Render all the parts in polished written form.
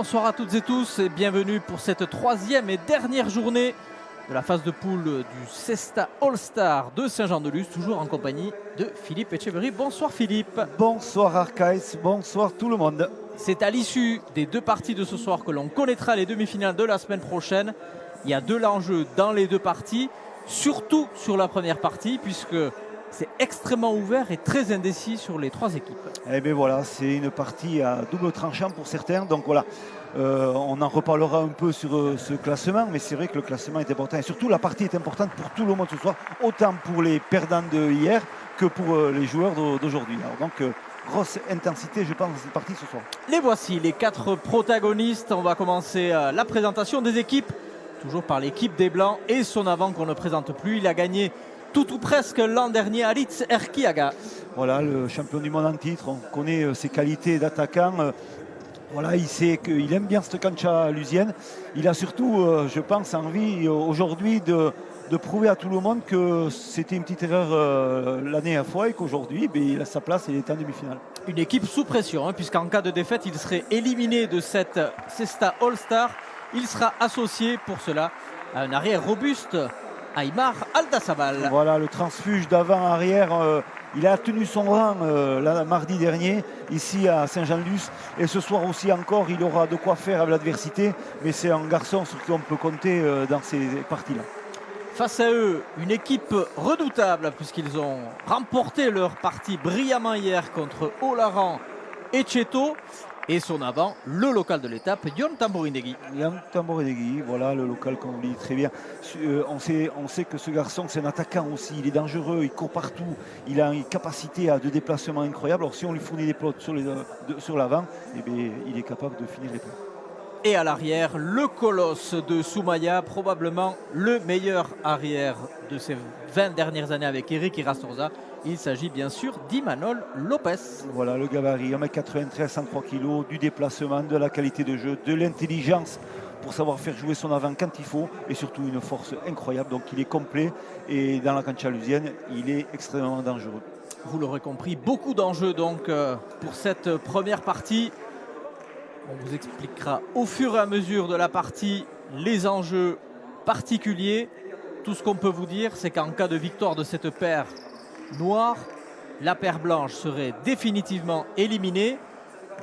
Bonsoir à toutes et tous et bienvenue pour cette troisième et dernière journée de la phase de poule du Cesta All-Star de Saint-Jean-de-Luz, toujours en compagnie de Philippe Etcheverry. Bonsoir Philippe. Bonsoir Arcaïs, bonsoir tout le monde. C'est à l'issue des deux parties de ce soir que l'on connaîtra les demi-finales de la semaine prochaine. Il y a de l'enjeu dans les deux parties, surtout sur la première partie, puisque c'est extrêmement ouvert et très indécis sur les trois équipes. Eh bien voilà, c'est une partie à double tranchant pour certains. Donc voilà, on en reparlera un peu sur ce classement, mais c'est vrai que le classement est important. Et surtout, la partie est importante pour tout le monde ce soir, autant pour les perdants de hier que pour les joueurs d'aujourd'hui. Donc, grosse intensité, je pense, dans cette partie ce soir. Les voici, les quatre protagonistes. On va commencer la présentation des équipes, toujours par l'équipe des Blancs et son avant qu'on ne présente plus. Il a gagné tout ou presque l'an dernier, Alitz Erkiaga. Voilà, le champion du monde en titre. On connaît ses qualités d'attaquant. Voilà, il sait qu'il aime bien cette cancha lusienne. Il a surtout, je pense, envie aujourd'hui de prouver à tout le monde que c'était une petite erreur l'année à fois et qu'aujourd'hui, il a sa place et il est en demi-finale. Une équipe sous pression, puisqu'en cas de défaite, il serait éliminé de cette Cesta All-Star. Il sera associé pour cela à un arrière robuste, Aymar Aldasabal. Voilà, le transfuge d'avant-arrière, il a tenu son rang mardi dernier, ici à Saint-Jean-de-Luz. Et ce soir aussi encore, il aura de quoi faire avec l'adversité. Mais c'est un garçon sur qui on peut compter dans ces parties-là. Face à eux, une équipe redoutable, puisqu'ils ont remporté leur partie brillamment hier contre Olaran et Cheto. Et son avant, le local de l'étape, Yon Tamborindegui. Yon Tamborindegui, voilà le local qu'on dit très bien. On sait que ce garçon, c'est un attaquant aussi. Il est dangereux, il court partout. Il a une capacité de déplacement incroyable. Alors si on lui fournit des plots sur l'avant, il est capable de finir les plots. Et à l'arrière, le colosse de Soumaya, probablement le meilleur arrière de ces 20 dernières années avec Eric Irastorza. Il s'agit bien sûr d'Imanol Lopez. Voilà le gabarit, 1m93, 103 kg, du déplacement, de la qualité de jeu, de l'intelligence pour savoir faire jouer son avant quand il faut et surtout une force incroyable. Donc il est complet et dans la cancha lusienne, il est extrêmement dangereux. Vous l'aurez compris, beaucoup d'enjeux donc pour cette première partie. On vous expliquera au fur et à mesure de la partie les enjeux particuliers. Tout ce qu'on peut vous dire, c'est qu'en cas de victoire de cette paire noire, la paire blanche serait définitivement éliminée.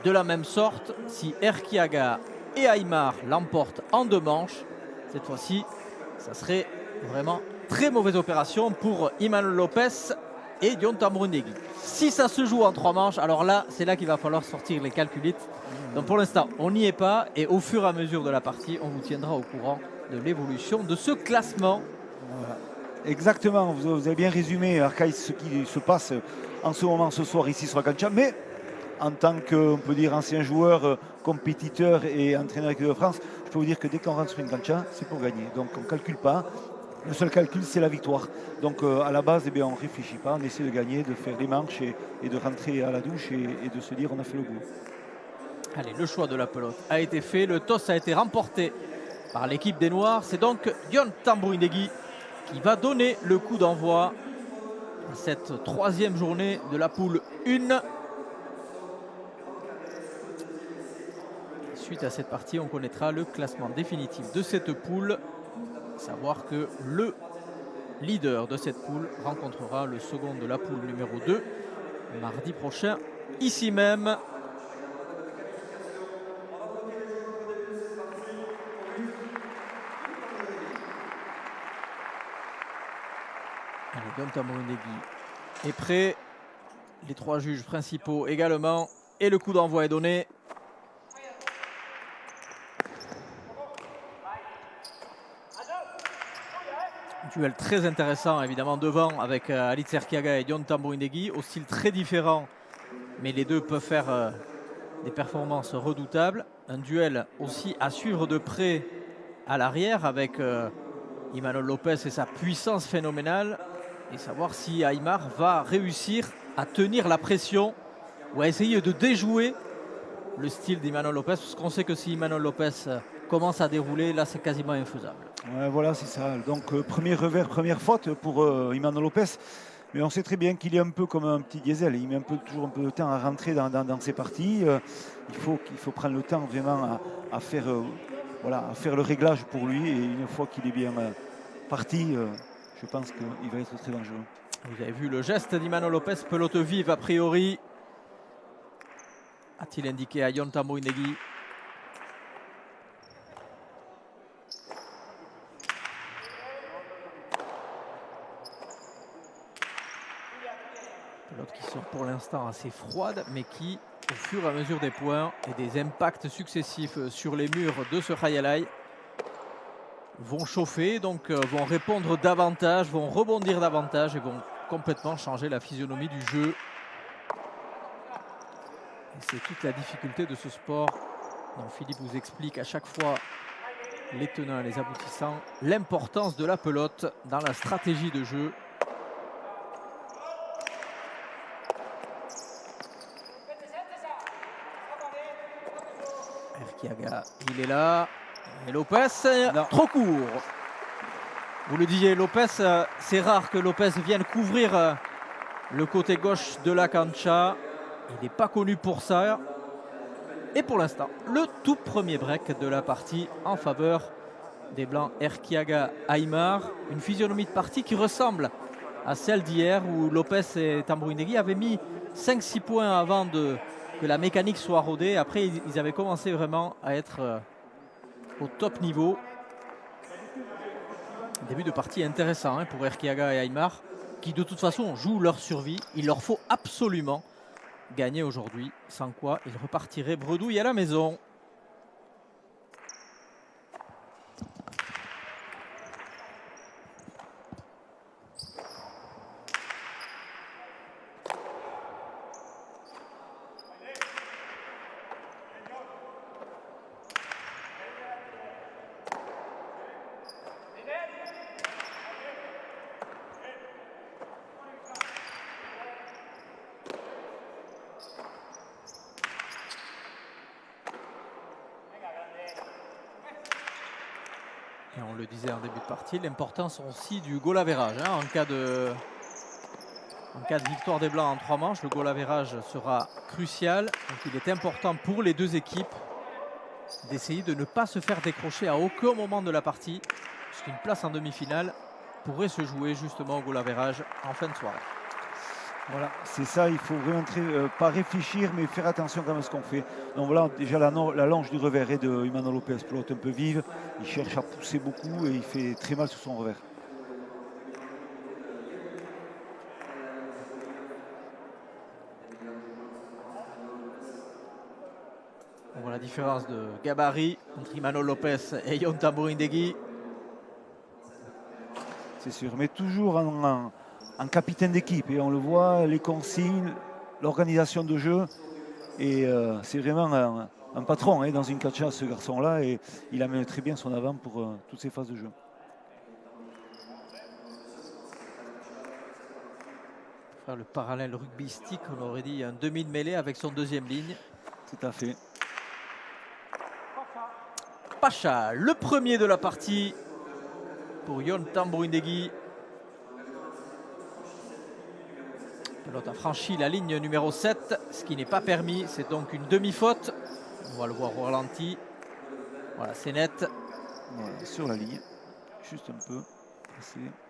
De la même sorte, si Erkiaga et Aymar l'emportent en deux manches, cette fois-ci, ça serait vraiment très mauvaise opération pour Imanol Lopez et Yon Tamborindegui. Si ça se joue en trois manches, alors là, c'est là qu'il va falloir sortir les calculites. Donc pour l'instant, on n'y est pas et au fur et à mesure de la partie, on vous tiendra au courant de l'évolution de ce classement. Voilà. Exactement, vous avez bien résumé, Arcaïs, ce qui se passe en ce moment, ce soir, ici sur la cancha. Mais en tant qu'on peut dire ancien joueur, compétiteur et entraîneur avec l'équipe de France, je peux vous dire que dès qu'on rentre sur une cancha, c'est pour gagner. Donc on ne calcule pas. Le seul calcul, c'est la victoire. Donc à la base, on ne réfléchit pas, on essaie de gagner, de faire des manches et de rentrer à la douche et de se dire on a fait le boulot. Allez, le choix de la pelote a été fait. Le toss a été remporté par l'équipe des Noirs. C'est donc Yon Tamborindegui qui va donner le coup d'envoi à cette troisième journée de la poule 1. Suite à cette partie, on connaîtra le classement définitif de cette poule. Savoir que le leader de cette poule rencontrera le second de la poule numéro 2 mardi prochain, ici même. Allez, Yon Tamborindegui est prêt. Les trois juges principaux également. Et le coup d'envoi est donné. Duel très intéressant évidemment devant avec Alitz Erkiaga et Yon Tamborindegui, au style très différent, mais les deux peuvent faire des performances redoutables. Un duel aussi à suivre de près à l'arrière avec Imanol Lopez et sa puissance phénoménale, et savoir si Aymar va réussir à tenir la pression ou à essayer de déjouer le style d'Imanol Lopez, parce qu'on sait que si Imanol Lopez commence à dérouler, là c'est quasiment infaisable. Ouais, voilà, c'est ça. Donc premier revers, première faute pour Imanol Lopez. Mais on sait très bien qu'il est un peu comme un petit diesel. Il met toujours un peu de temps à rentrer dans ses parties. Il faut prendre le temps vraiment à faire, voilà, à faire le réglage pour lui. Et une fois qu'il est bien parti, je pense qu'il va être très dangereux. Vous avez vu le geste d'Imano Lopez, pelote vive a priori. A-t-il indiqué à Yon Tambouindegui? Pelote qui sont pour l'instant assez froide, mais qui, au fur et à mesure des points et des impacts successifs sur les murs de ce Khayalay, vont chauffer, donc vont répondre davantage, vont rebondir davantage et vont complètement changer la physionomie du jeu. C'est toute la difficulté de ce sport dont Philippe vous explique à chaque fois les tenants et les aboutissants, l'importance de la pelote dans la stratégie de jeu. Erkiaga, il est là. Et Lopez, trop court. Vous le disiez, Lopez, c'est rare que Lopez vienne couvrir le côté gauche de la cancha. Il n'est pas connu pour ça. Et pour l'instant, le tout premier break de la partie en faveur des Blancs Erkiaga Aymar. Une physionomie de partie qui ressemble à celle d'hier où Lopez et Tambouindegui avaient mis 5-6 points avant que la mécanique soit rodée. Après, ils avaient commencé vraiment à être au top niveau. Début de partie intéressant pour Erkiaga et Aymar qui de toute façon jouent leur survie. Il leur faut absolument gagner aujourd'hui, sans quoi ils repartiraient bredouille à la maison. Et on le disait en début de partie, l'importance aussi du goal average. En cas de victoire des Blancs en 3 manches, le goal average sera crucial. Donc il est important pour les deux équipes d'essayer de ne pas se faire décrocher à aucun moment de la partie, puisqu'une place en demi-finale pourrait se jouer justement au goal average en fin de soirée. Voilà, c'est ça, il faut vraiment pas réfléchir, mais faire attention quand même à ce qu'on fait. Donc voilà, déjà la longe du revers est de Imano Lopez, pelote un peu vive. Il cherche à pousser beaucoup et il fait très mal sur son revers. On voit la différence de gabarit entre Imano Lopez et Yon Tambouindegui. C'est sûr, mais toujours en capitaine d'équipe. Et on le voit, les consignes, l'organisation de jeu. Et c'est vraiment un patron dans une catcha, ce garçon-là. Et il amène très bien son avant pour toutes ces phases de jeu. Pour faire le parallèle rugbystique, on aurait dit un demi de mêlée avec son deuxième ligne. Tout à fait. Pacha, le premier de la partie pour Yon Tambouindegui. Pelote a franchi la ligne numéro 7, ce qui n'est pas permis. C'est donc une demi-faute. On va le voir au ralenti. Voilà, c'est net. Voilà, sur la ligne, juste un peu.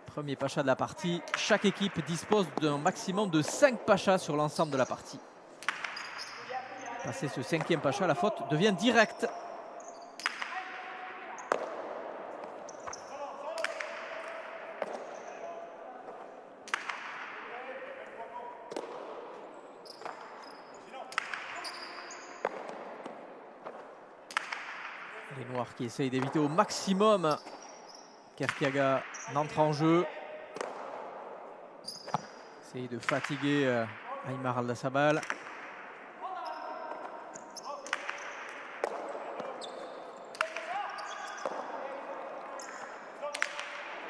Premier pacha de la partie. Chaque équipe dispose d'un maximum de 5 pachas sur l'ensemble de la partie. Passé ce 5e pacha, la faute devient directe. Les Noirs qui essayent d'éviter au maximum qu'Erkiaga n'entre en jeu. Essaye de fatiguer Aymar Aldasabal.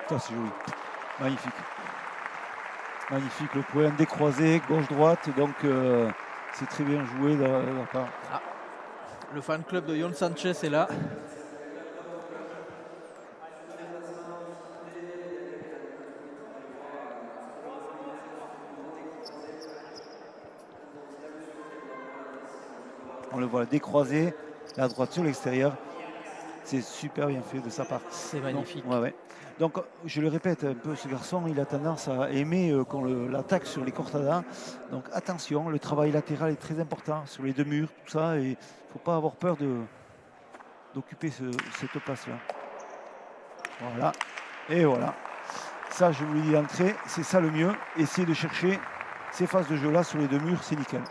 Ça c'est joli. Magnifique. Magnifique le point décroisé, gauche-droite. Donc c'est très bien joué de la part. Ah. Le fan club de Yon Sanchez est là. On le voit décroiser, la droite sur l'extérieur. C'est super bien fait de sa part. C'est magnifique. Donc, je le répète un peu, ce garçon, il a tendance à aimer qu'on l'attaque sur les cortadas. Donc, attention, le travail latéral est très important sur les deux murs, tout ça. Et il ne faut pas avoir peur d'occuper cette place-là. Voilà. Et voilà. Ça, je vous l'ai dit d'entrée, c'est ça le mieux. Essayez de chercher ces phases de jeu-là sur les deux murs, c'est nickel.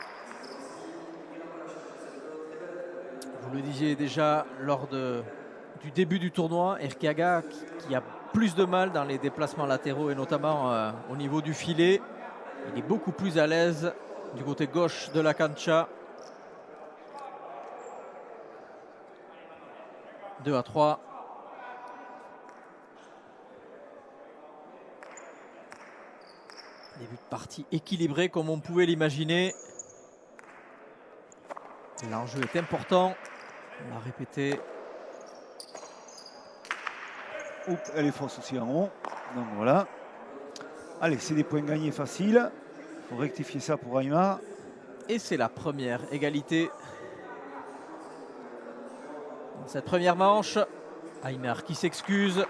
Vous le disiez déjà lors du début du tournoi, Erkiaga qui a plus de mal dans les déplacements latéraux et notamment au niveau du filet. Il est beaucoup plus à l'aise du côté gauche de la cancha. 2-3. Début de partie équilibré comme on pouvait l'imaginer. L'enjeu est important. On l'a répété. Oups, elle est fausse aussi en haut. Donc voilà. Allez, c'est des points gagnés faciles. Il faut rectifier ça pour Aymar. Et c'est la première égalité. Dans cette première manche, Aymar qui s'excuse.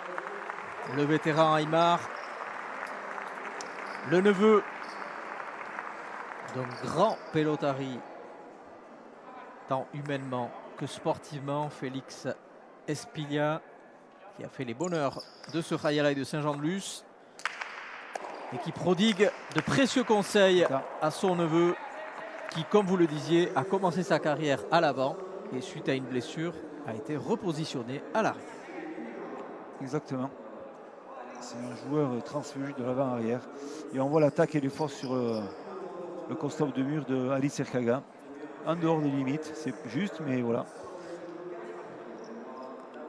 Le vétéran Aymar. Le neveu d'un grand pelotari, tant humainement que sportivement, Félix Espilia, qui a fait les bonheurs de ce Rayala de Saint-Jean-de-Luz et qui prodigue de précieux conseils à son neveu qui, comme vous le disiez, a commencé sa carrière à l'avant et suite à une blessure a été repositionné à l'arrière. Exactement. C'est un joueur transfuge de l'avant-arrière. Et on voit l'attaque et les forces sur le costop de mur de Alice Erkiaga. En dehors des limites, c'est juste, mais voilà.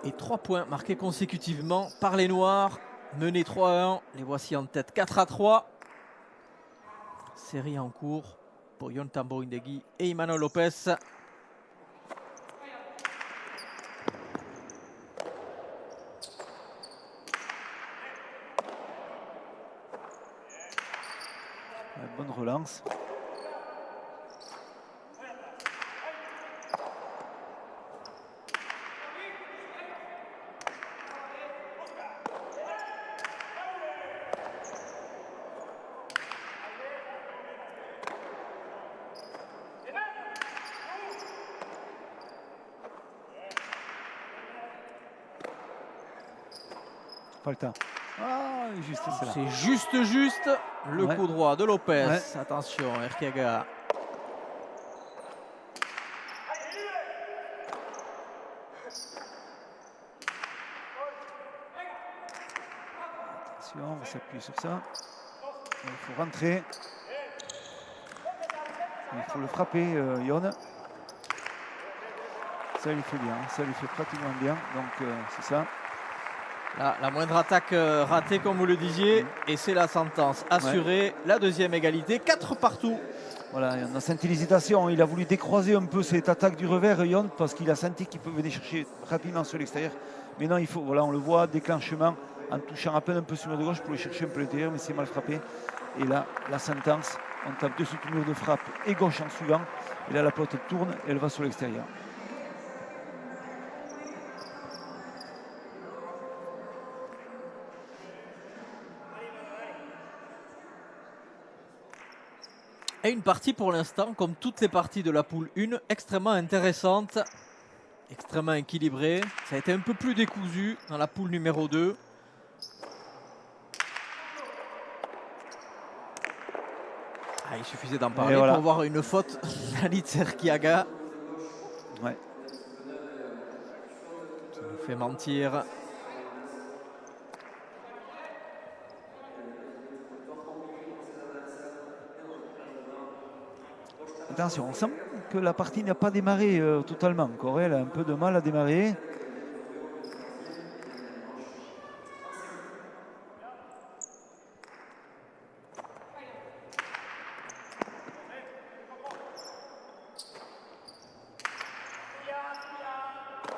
Et 3 points marqués consécutivement par les Noirs. Menés 3-1, les voici en tête 4-3. Série en cours pour Yon Tambo Indegui et Emmanuel Lopez. Bonne relance. Pas le temps. Ah, juste, c'est juste le coup droit de Lopez. Attention, Erkiaga. Attention, on va s'appuyer sur ça. Il faut rentrer. Il faut le frapper, Yon. Ça lui fait bien, ça lui fait pratiquement bien. Donc c'est ça. Là, la moindre attaque ratée, comme vous le disiez, et c'est la sentence assurée. La deuxième égalité, 4 partout. Voilà, dans cette hésitation, il a voulu décroiser un peu cette attaque du revers, Yon, parce qu'il a senti qu'il peut venir chercher rapidement sur l'extérieur. Mais non, il faut, voilà, on le voit, déclenchement, en touchant à peine un peu sur le mur de gauche pour aller chercher un peu l'intérieur, mais c'est mal frappé. Et là, la sentence, on tape dessus le mur de frappe et gauche en suivant. Et là, la pelote tourne et elle va sur l'extérieur. Et une partie pour l'instant, comme toutes les parties de la poule 1, extrêmement intéressante, extrêmement équilibrée. Ça a été un peu plus décousu dans la poule numéro 2. Il suffisait d'en parler pour voir une faute d'Alice Erkiaga. Qui nous fait mentir. Attention, on sent que la partie n'a pas démarré totalement encore. Elle a un peu de mal à démarrer.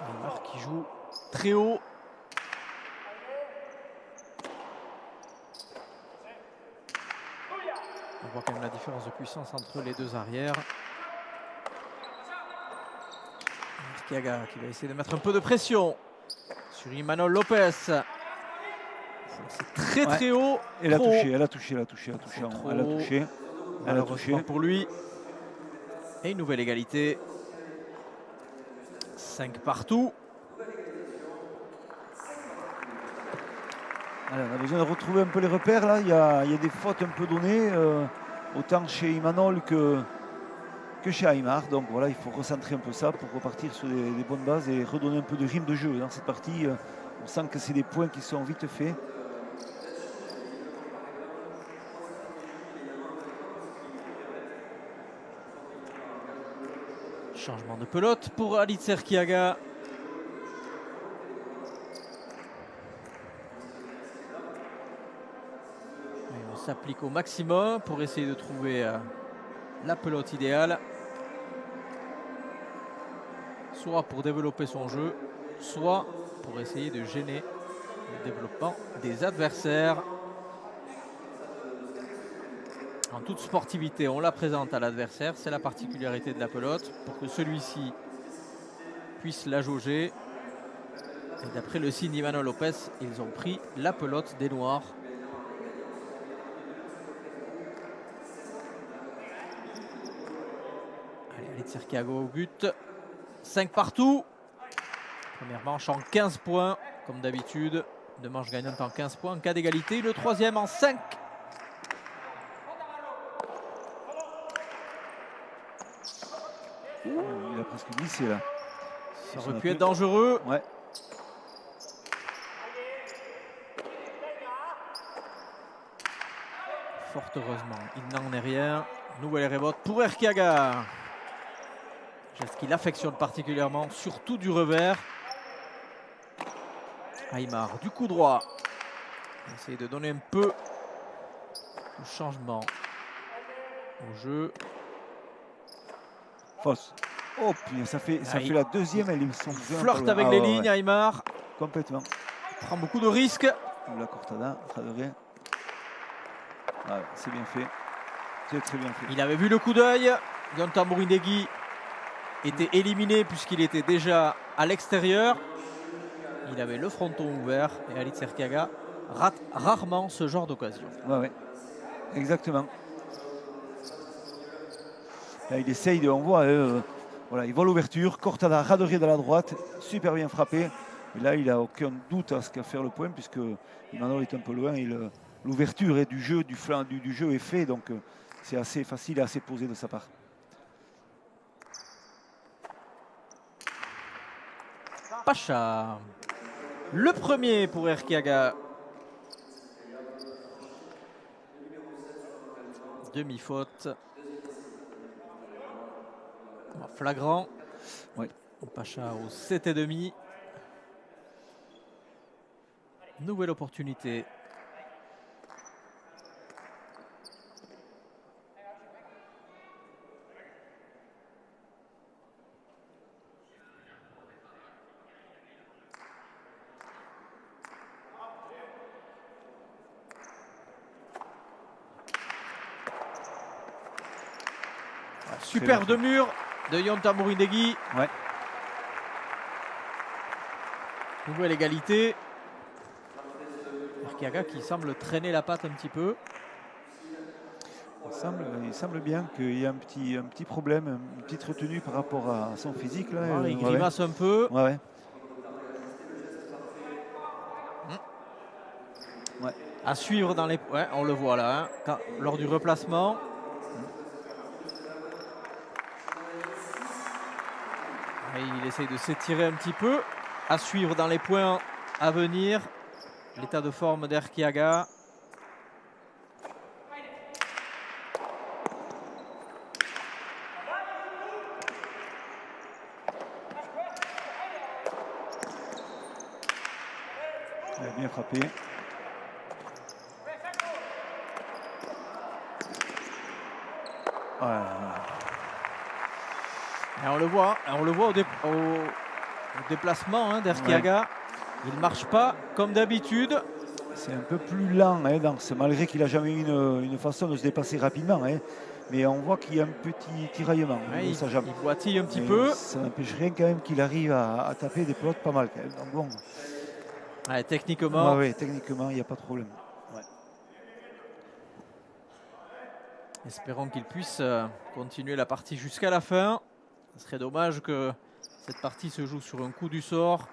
Neymar qui joue très haut. On voit quand même la différence de puissance entre les deux arrières. Erkiaga qui va essayer de mettre un peu de pression sur Imanol Lopez. C'est très très haut. Elle a trop touché, haut. elle a touché, elle a touché, elle a touché, Trop elle a touché. Elle a Malheureusement touché. pour lui. Et une nouvelle égalité. 5 partout. Allez, on a besoin de retrouver un peu les repères là. Il y a des fautes un peu données, autant chez Imanol que chez Aymar. Donc voilà, il faut recentrer un peu ça pour repartir sur des bonnes bases et redonner un peu de rythme de jeu dans cette partie. On sent que c'est des points qui sont vite faits. Changement de pelote pour Alitz Erkiaga. Et on s'applique au maximum pour essayer de trouver la pelote idéale. Soit pour développer son jeu, soit pour essayer de gêner le développement des adversaires. En toute sportivité, on la présente à l'adversaire. C'est la particularité de la pelote pour que celui-ci puisse la jauger. Et d'après le signe d'Imanol Lopez, ils ont pris la pelote des Noirs. Allez, Alitz Erkiaga au but. 5 partout. Première manche en 15 points, comme d'habitude. Deux manches gagnantes en 15 points en cas d'égalité. Le troisième en 5. Il a presque glissé là. Ça aurait pu être dangereux. Ouais. Fort heureusement, il n'en est rien. Nouvelle rebote pour Erkiaga. Geste qu'il affectionne particulièrement, surtout du revers. Aymar du coup droit. On essaye de donner un peu de changement au jeu. Fausse. Oh putain, ça fait la deuxième, elle me semble. Flirte avec les lignes, Aymar. Complètement. Prend beaucoup de risques. La cortada, ça devrait. Ouais, c'est bien fait. C'est très bien fait. Il avait vu le coup d'œil. Yonta Mourinegui était éliminé puisqu'il était déjà à l'extérieur. Il avait le fronton ouvert et Alitz Erkiaga rate rarement ce genre d'occasion. Ouais, exactement. Là, il essaye de, on voit, voilà, il voit l'ouverture, Cortada raderie de la droite, super bien frappé. Et là, il n'a aucun doute à ce qu'à faire le point puisque Imanol est un peu loin. L'ouverture du jeu, du jeu est fait, donc c'est assez facile et assez posé de sa part. Pacha. Le premier pour Erkiaga. Demi-faute. Flagrant. Oui. Pacha au 7,5. Nouvelle opportunité. Superbe de mur de Yonta Mourinegui. Ouais. Nouvelle égalité. Erkiaga qui semble traîner la patte un petit peu. Il semble bien qu'il y a un petit problème, une petite retenue par rapport à son physique. Là. Il grimace un peu. Ouais. À suivre dans les... Ouais, on le voit là, hein, lors du replacement. Et il essaye de s'étirer un petit peu. À suivre dans les points à venir. L'état de forme d'Erkiaga. Il a bien frappé. Ouais. Et on le voit au déplacement hein, d'Erkiaga. Ouais. Il ne marche pas comme d'habitude. C'est un peu plus lent, hein, malgré qu'il n'a jamais eu une façon de se dépasser rapidement. Hein. mais on voit qu'il y a un petit tiraillement de sa jambe. Il boitille un petit mais peu. Ça n'empêche rien quand même qu'il arrive à taper des pelotes pas mal quand même. Donc bon. Ouais, techniquement. Ouais, techniquement, il n'y a pas de problème. Ouais. Espérons qu'il puisse continuer la partie jusqu'à la fin. Ce serait dommage que cette partie se joue sur un coup du sort.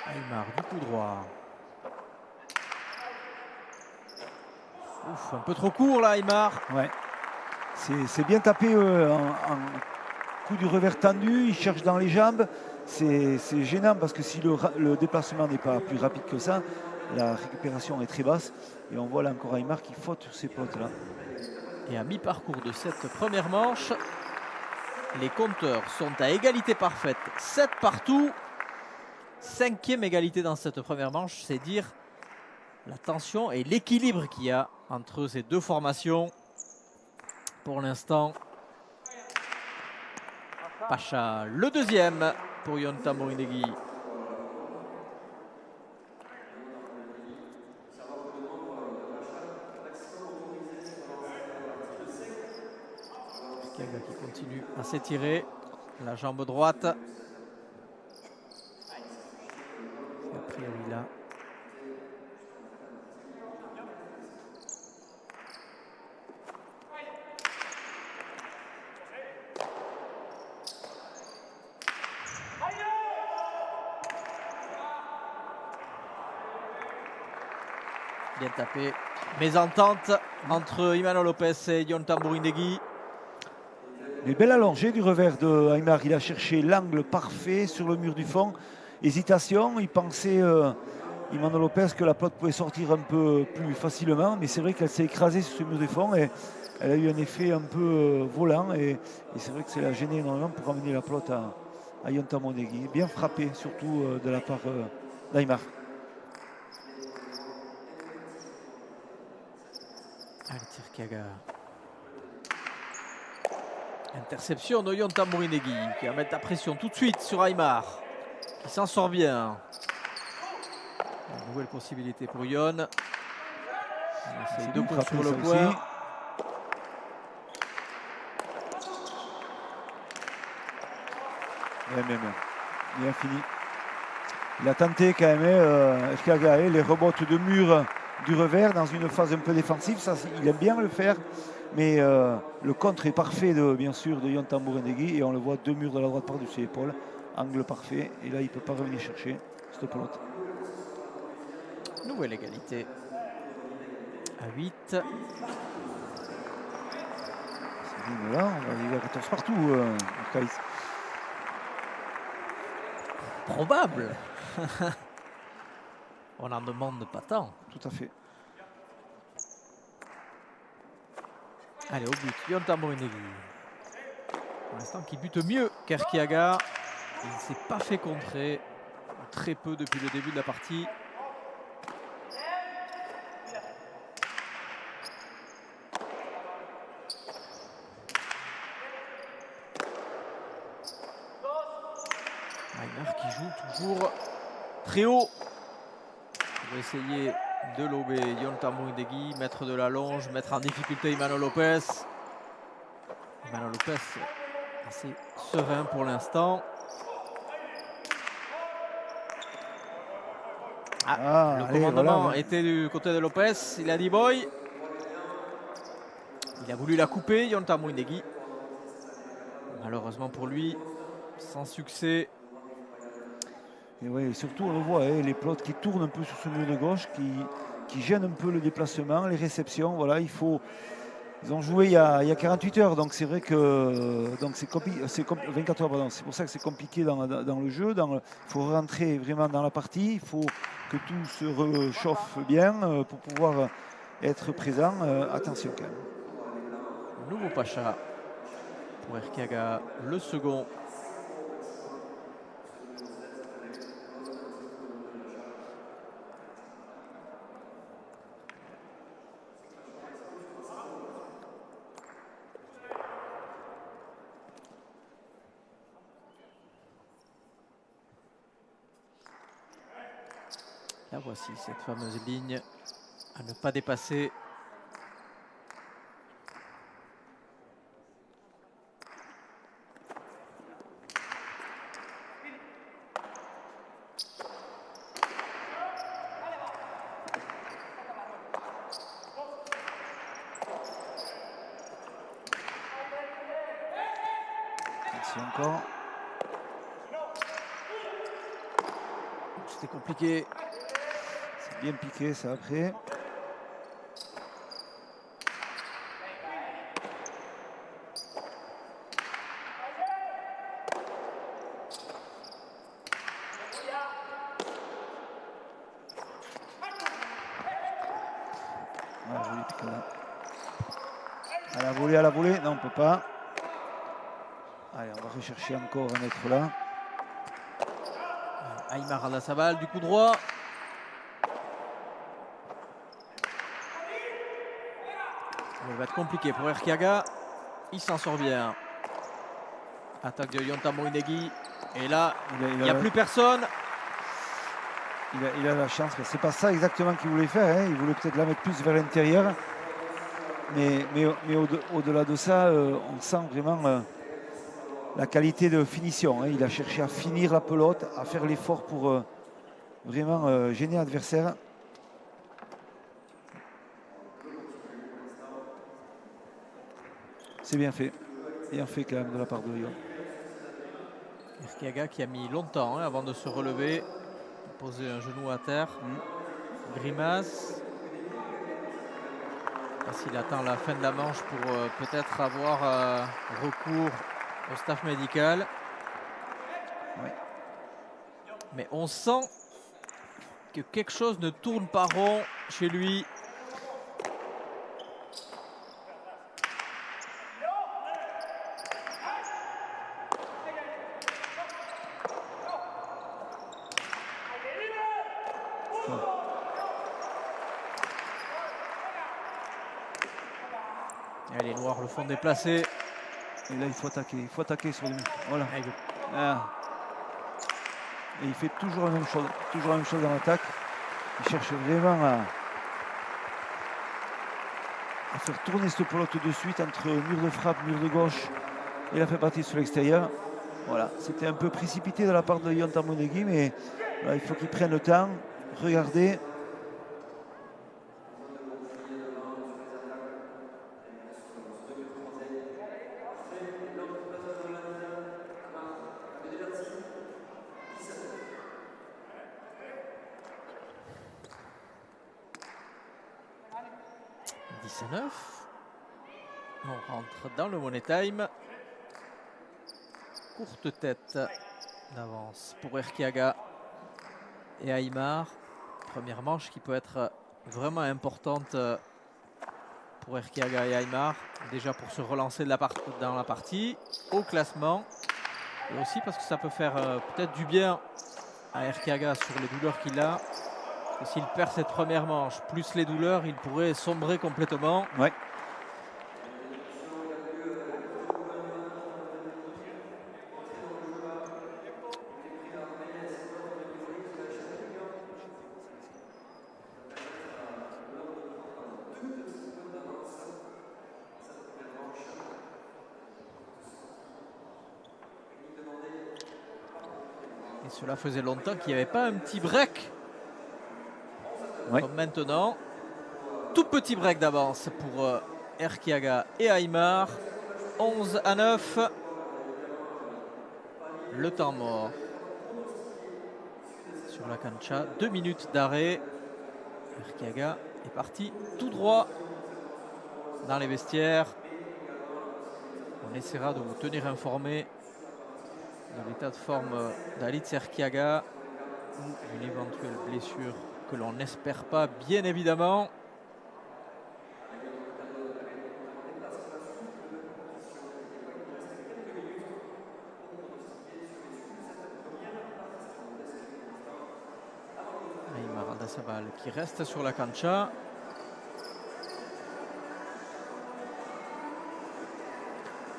Aymar du coup droit. Ouf, un peu trop court là, Aymar. Ouais. C'est bien tapé en coup du revers tendu. Il cherche dans les jambes. C'est gênant parce que si le déplacement n'est pas plus rapide que ça, la récupération est très basse. Et on voit là encore Aymar qui faute sur ces potes là. Et à mi-parcours de cette première manche, les compteurs sont à égalité parfaite. 7 partout. 5e égalité dans cette première manche. C'est dire la tension et l'équilibre qu'il y a entre ces deux formations. Pour l'instant, Pacha, le deuxième pour Ion Tamborindegui. Kiaga qui continue à s'étirer. La jambe droite. A priori là. Bien tapé. Mésentente entre Imanol Lopez et Ion Tamborindegui. Les belles allongées du revers de Aymar. Il a cherché l'angle parfait sur le mur du fond. Hésitation. Il pensait, Imanol Lopez, que la pelote pouvait sortir un peu plus facilement. Mais c'est vrai qu'elle s'est écrasée sur ce mur du fond et elle a eu un effet un peu volant. Et c'est vrai que ça l'a gêné énormément pour amener la pelote à Ion Tamborindegui. Bien frappé, surtout de la part d'Aymar. Altir Kiaga. Interception de Ion Tamborindegui qui va mettre la pression tout de suite sur Aymar qui s'en sort bien. Une nouvelle possibilité pour Ion. C'est deux coups sur le point. Bien fini. Il a tenté quand même Kiaga, les rebottes de mur du revers dans une phase un peu défensive. Ça, il aime bien le faire. Mais le contre est parfait, bien sûr, de Ion Tamborindegui. Et on le voit, deux murs de la droite par-dessus l'épaule. Angle parfait. Et là, il ne peut pas revenir chercher cette pelote. Nouvelle égalité. À 8. C'est bien là, on va arriver à 14 partout, Arcaïs. Probable. On n'en demande pas tant. Tout à fait. Allez, au but, Ion Tamborindegui. Pour l'instant, qui bute mieux qu'Erkiaga. Il ne s'est pas fait contrer. Très peu depuis le début de la partie. Aymar qui joue toujours très haut. Il va essayer de lober Ion Tamborindegui, mettre de la longe, mettre en difficulté Imanol Lopez. Imanol Lopez assez serein pour l'instant. Le commandement était du côté de Lopez. Il a dit boy. Il a voulu la couper, Ion Tamborindegui. Malheureusement pour lui, sans succès. Et ouais, surtout, on le voit, les pelotes qui tournent un peu sur ce mur de gauche, qui gênent un peu le déplacement, les réceptions. Voilà, ils ont joué il y a 48 heures, donc c'est vrai que c'est 24 heures, pardon. C'est pour ça que c'est compliqué dans le jeu. Il faut rentrer vraiment dans la partie. Il faut que tout se réchauffe bien pour pouvoir être présent. Attention quand même. Nouveau Pacha pour Erkiaga, le second. La voici, cette fameuse ligne à ne pas dépasser. Encore. C'était compliqué. C'est bien piqué ça après. À la volée, non on peut pas. Allez, on va rechercher encore un être là. Aymar Aldasabal du coup droit. Il va être compliqué pour Erkiaga. Il s'en sort bien. Attaque de Yonta Moinegui. Et là, il n'y a plus personne. Il a la chance, mais c'est pas ça exactement qu'il voulait faire. Hein. Il voulait peut-être la mettre plus vers l'intérieur. Mais au-delà de ça, on sent vraiment la qualité de finition. Hein. Il a cherché à finir la pelote, à faire l'effort pour vraiment gêner l'adversaire. C'est bien fait quand même de la part de Lyon. Erkiaga qui a mis longtemps avant de se relever, poser un genou à terre. Grimace. S'il attend la fin de la manche pour peut-être avoir recours au staff médical. Ouais. Mais on sent que quelque chose ne tourne pas rond chez lui. Et les Noirs le font déplacer. Et là, il faut attaquer sur lui. Voilà. Et il fait toujours la même chose dans l'attaque. Il cherche vraiment à faire tourner cette pelote de suite entre mur de frappe, mur de gauche. Il a fait partir sur l'extérieur. Voilà, c'était un peu précipité de la part de Yonta Moinegui, mais voilà, il faut qu'il prenne le temps, regarder. On rentre dans le Money Time. Courte tête d'avance pour Erkiaga et Aymar. Première manche qui peut être vraiment importante pour Erkiaga et Aymar. Déjà pour se relancer dans la partie, au classement. Et aussi parce que ça peut faire peut-être du bien à Erkiaga sur les douleurs qu'il a. S'il perd cette première manche, plus les douleurs, il pourrait sombrer complètement. Ouais. Et cela faisait longtemps qu'il n'y avait pas un petit break. Ouais. Comme maintenant. Tout petit break d'avance pour Erkiaga et Aymar. 11-9. Le temps mort sur la cancha. 2 minutes d'arrêt. Erkiaga est parti tout droit dans les vestiaires. On essaiera de vous tenir informé de l'état de forme d'Alitz Erkiaga ou une éventuelle blessure que l'on n'espère pas, bien évidemment. Aymar Aldasabal qui reste sur la cancha.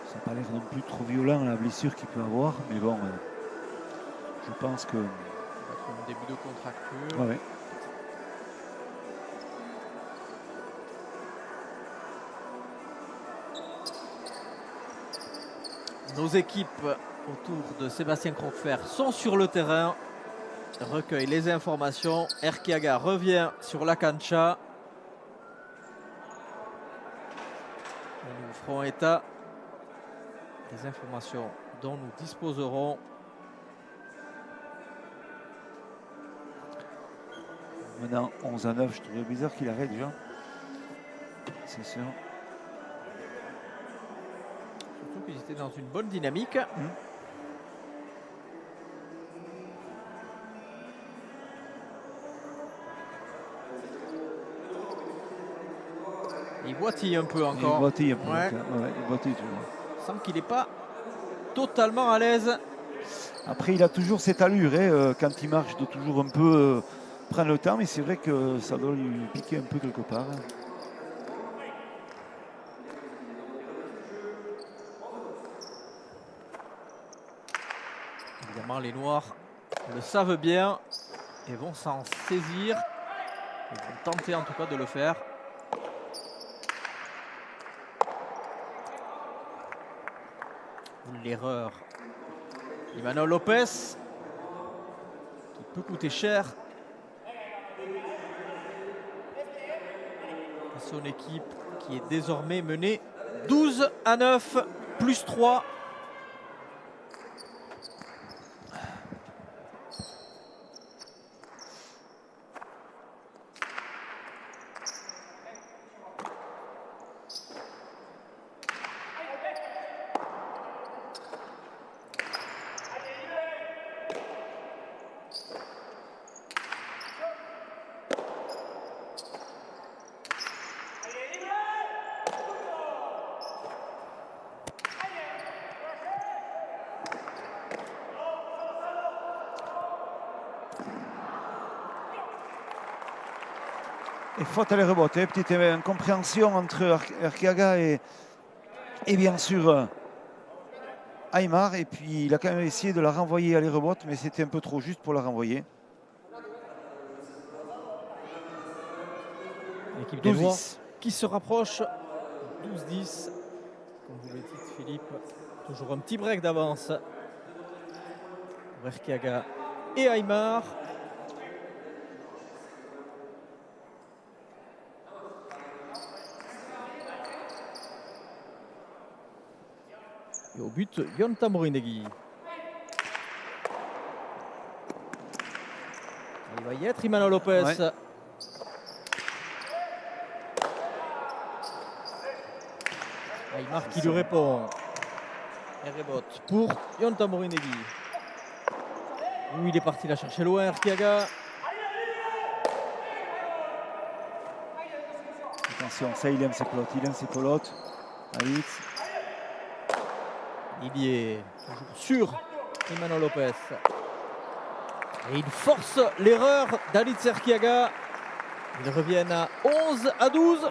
Ça n'a pas l'air non plus trop violent la blessure qu'il peut avoir, mais bon, je pense que... Un début de contracture. Ouais. Nos équipes autour de Sébastien Croquefer sont sur le terrain, recueillent les informations. Erquiaga revient sur la cancha. Et nous ferons état des informations dont nous disposerons. Maintenant 11-9, je trouvais bizarre qu'il arrête déjà. C'est sûr. Surtout qu'ils étaient dans une bonne dynamique. Il boitille un peu encore. Il boitille un peu. Ouais. Ouais, il boitille toujours. Il semble qu'il n'est pas totalement à l'aise. Après, il a toujours cette allure, hein, quand il marche, de toujours un peu prendre le temps, mais c'est vrai que ça doit lui piquer un peu quelque part. Évidemment, les Noirs le savent bien et vont s'en saisir. Ils vont tenter en tout cas de le faire. L'erreur. Imanol Lopez, qui peut coûter cher à son équipe qui est désormais menée 12-9, plus 3. Et faute à les rebots, petite incompréhension entre Erquiaga et bien sûr Aymar. Et puis il a quand même essayé de la renvoyer à les rebots, mais c'était un peu trop juste pour la renvoyer. L'équipe des Noirs qui se rapproche. 12-10. Comme vous le dites, Philippe, toujours un petit break d'avance pour Erquiaga et Aymar. Et au but, Yonta Morinegui. Il va y être Imanol Lopez. Ouais. Aymar qui lui répond. Et rebote pour Yonta Morinegui. Où il est parti la chercher loin, Erquiaga. Attention, ça il aime ses pelotes, Alix. Il y est toujours sur Imanol Lopez. Et il force l'erreur d'Alitz Erquiaga. Ils reviennent à 11-12.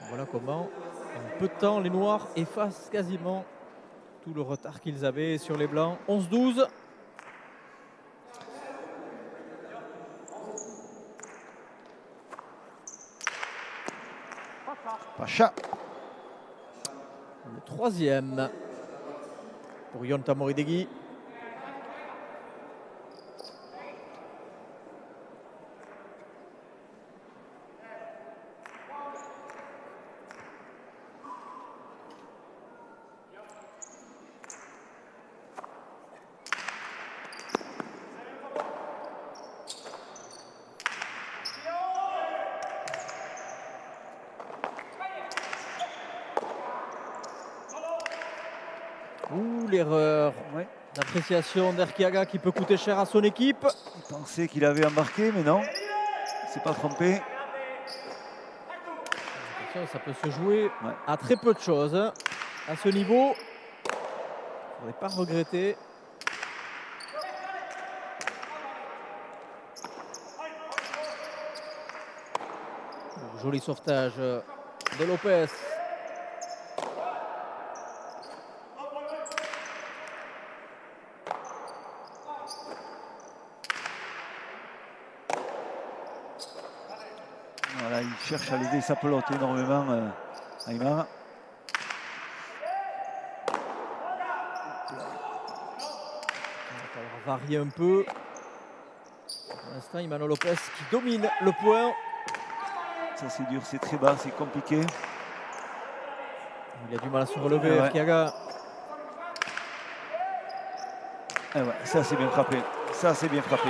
Voilà comment, en peu de temps, les Noirs effacent quasiment tout le retard qu'ils avaient sur les Blancs. 11-12. Pacha. Le troisième pour Yonta Morinegui. Ouh, l'erreur d'appréciation d'Erquiaga qui peut coûter cher à son équipe. Il pensait qu'il avait embarqué, mais non. Il ne s'est pas trompé. Attention, ça peut se jouer à très peu de choses. À ce niveau, il ne faudrait pas regretter. Joli sauvetage de Lopez. Voilà, il cherche à lever sa pelote énormément, Aymar. Il va falloir varier un peu. Pour l'instant, Imano Lopez qui domine le point. Ça c'est dur, c'est très bas, c'est compliqué. Il a du mal à se relever, Arquiaga. Ouais, ça c'est bien frappé. Ça c'est bien frappé.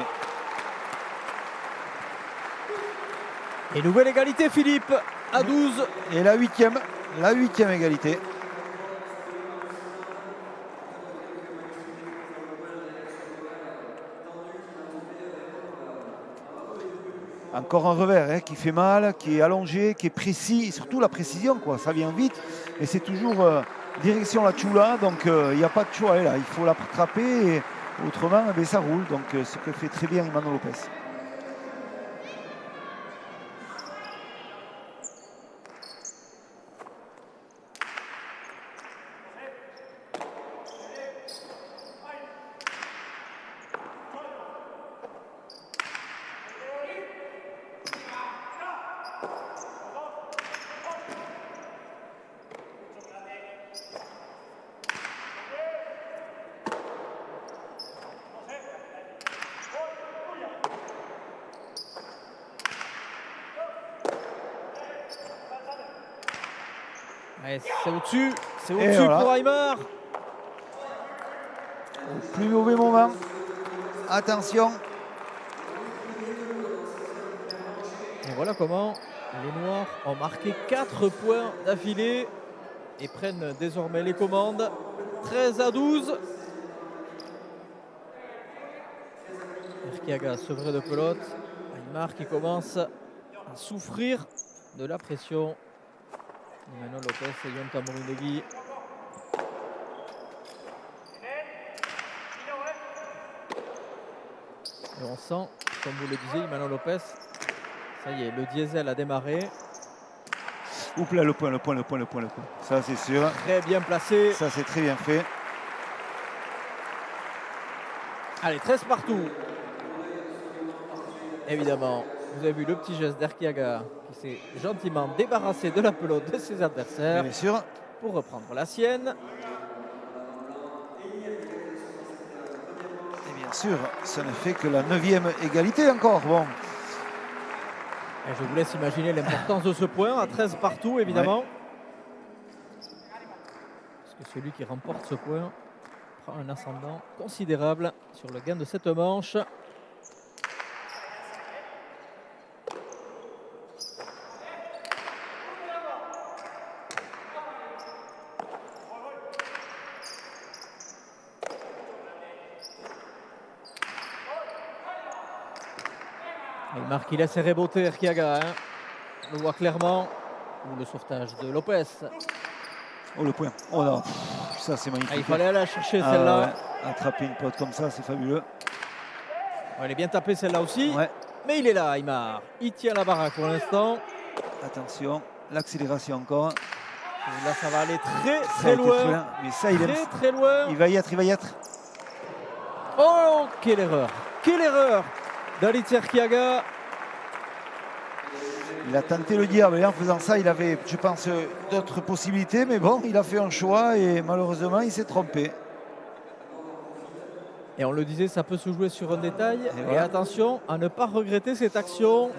Et nouvelle égalité, Philippe, à 12. Et la huitième égalité. Encore un revers qui fait mal, qui est allongé, qui est précis, et surtout la précision, quoi. Ça vient vite, et c'est toujours direction la Chula, donc il n'y a pas de choix là. Il faut la rattraper, et autrement ça roule. Donc ce que fait très bien Imano Lopez. C'est au-dessus voilà. Pour Aymar. Au plus mauvais moment. Attention. Et voilà comment les Noirs ont marqué 4 points d'affilée et prennent désormais les commandes. 13-12. Arquiaga sevré de pelote. Aymar qui commence à souffrir de la pression. Imano Lopez et Yonta Morinegui. Et on sent, comme vous le disiez, Imano Lopez, ça y est, le diesel a démarré. Oups là, le point. Ça c'est sûr. Très bien placé. Ça c'est très bien fait. Allez, 13 partout. Évidemment, vous avez vu le petit geste d'Arquiaga qui s'est gentiment débarrassé de la pelote de ses adversaires. Bien sûr. Pour reprendre la sienne. Et bien sûr, ça ne fait que la 9e égalité encore. Bon. Et je vous laisse imaginer l'importance de ce point à 13 partout, évidemment. Ouais. Parce que celui qui remporte ce point prend un ascendant considérable sur le gain de cette manche. Aymar qui laisse reboter Arquiaga. On le voit clairement. Ou le sauvetage de Lopez. Oh le point. Oh non. Ça c'est magnifique. Il fallait aller la chercher celle-là. Ouais. Attraper une pote comme ça, c'est fabuleux. Elle est bien tapée celle-là aussi. Ouais. Mais il est là, Aymar. Il tient la baraque pour l'instant. Attention. L'accélération encore. Et là ça va aller très loin. Mais ça il est très loin. Il va y être. Oh quelle erreur. Quelle erreur d'Alitz Arquiaga. Il a tenté le diable et en faisant ça, il avait, je pense, d'autres possibilités. Mais bon, il a fait un choix et malheureusement, il s'est trompé. Et on le disait, ça peut se jouer sur un détail. Et attention à ne pas regretter cette action.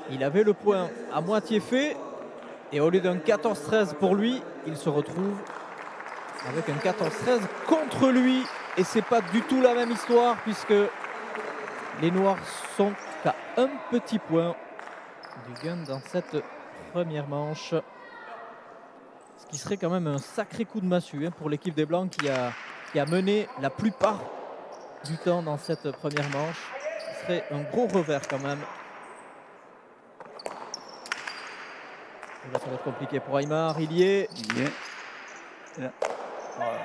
Il avait le point à moitié fait. Et au lieu d'un 14-13 pour lui, il se retrouve avec un 14-13 contre lui. Et c'est pas du tout la même histoire puisque les Noirs sont à un petit point du gain dans cette première manche. Ce qui serait quand même un sacré coup de massue pour l'équipe des Blancs qui a mené la plupart du temps dans cette première manche. Ce serait un gros revers quand même. Et là, ça va être compliqué pour Aymar. Il y est. Là. Voilà.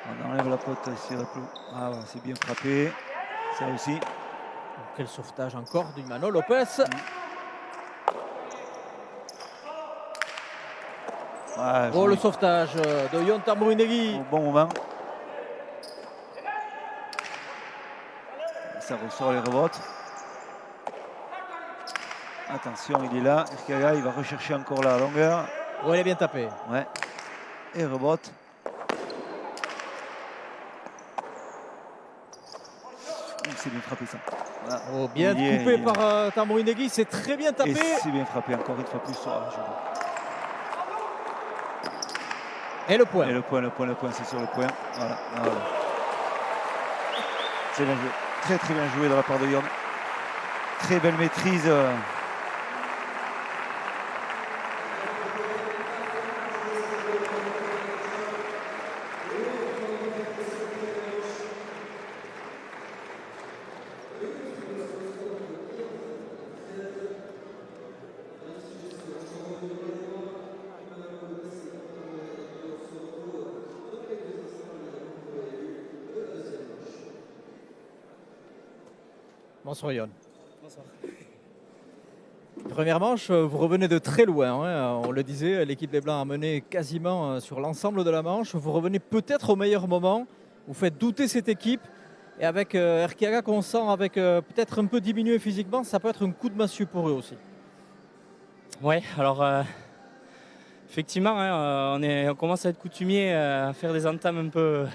On enlève la pote ici. Ah, c'est bien frappé. Ça aussi. Quel sauvetage encore d'Imano Lopez. Oh, le sauvetage de Yonta Morinegui. Au bon moment. Ça ressort les rebotes. Attention, il est là. Erkaga, il va rechercher encore la longueur. Oh, il est bien tapé. Ouais. Et rebote. C'est bien frappé ça. Voilà. Oh, bien coupé par Tambourine Negui, c'est très bien tapé. Et c'est bien frappé encore une fois plus sur la journée. Et le point. Et le point, c'est sur le point. Voilà. Voilà. C'est bien joué. Très très bien joué de la part de Yon. Très belle maîtrise. Bonsoir Yon. Bonsoir. Première manche, vous revenez de très loin. Hein. On le disait, l'équipe des Blancs a mené quasiment sur l'ensemble de la manche. Vous revenez peut-être au meilleur moment. Vous faites douter cette équipe. Et avec Erkiaga qu'on sent avec peut-être un peu diminué physiquement, ça peut être un coup de massue pour eux aussi. Ouais, alors effectivement, hein, on commence à être coutumier à faire des entames un peu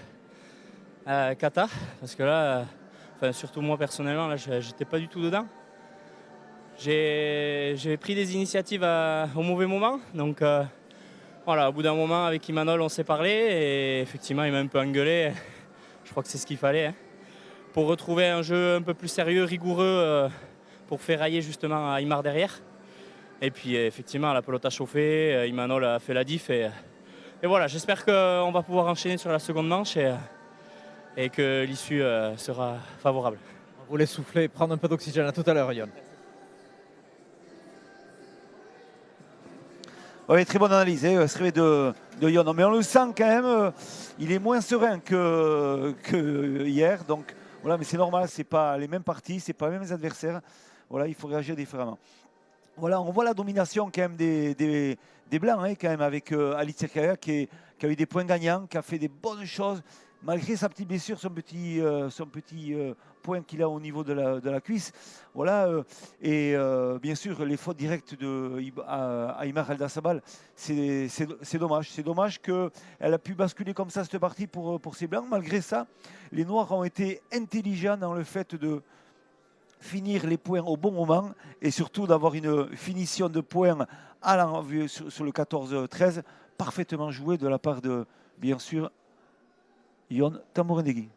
cata. Parce que là, surtout moi personnellement, là, j'étais pas du tout dedans. J'ai pris des initiatives au mauvais moment. Donc voilà, au bout d'un moment, avec Imanol, on s'est parlé. Et effectivement, il m'a un peu engueulé. Je crois que c'est ce qu'il fallait. Hein, pour retrouver un jeu un peu plus sérieux, rigoureux, pour ferrailler justement à Aymar derrière. Et puis effectivement, la pelote a chauffé, Imanol a fait la diff. Et voilà, j'espère qu'on va pouvoir enchaîner sur la seconde manche et que l'issue sera favorable. On voulait souffler, prendre un peu d'oxygène. À tout à l'heure, Yon. Oui, très bonne analyse de Yon. Mais on le sent quand même, il est moins serein que hier. Donc voilà, mais c'est normal, c'est pas les mêmes parties, c'est pas les mêmes adversaires. Voilà, il faut réagir différemment. Voilà, on voit la domination quand même des Blancs, hein, quand même, avec Alice Erkaga qui a eu des points gagnants, qui a fait des bonnes choses, malgré sa petite blessure, son petit point qu'il a au niveau de la cuisse. Voilà, et bien sûr, les fautes directes à Aymar Aldasabal, c'est dommage. C'est dommage qu'elle a pu basculer comme ça cette partie pour ces Blancs. Malgré ça, les Noirs ont été intelligents dans le fait de finir les points au bon moment et surtout d'avoir une finition de points à l'envie sur le 14-13 parfaitement joué de la part de, bien sûr, Yon Tambourine Negui.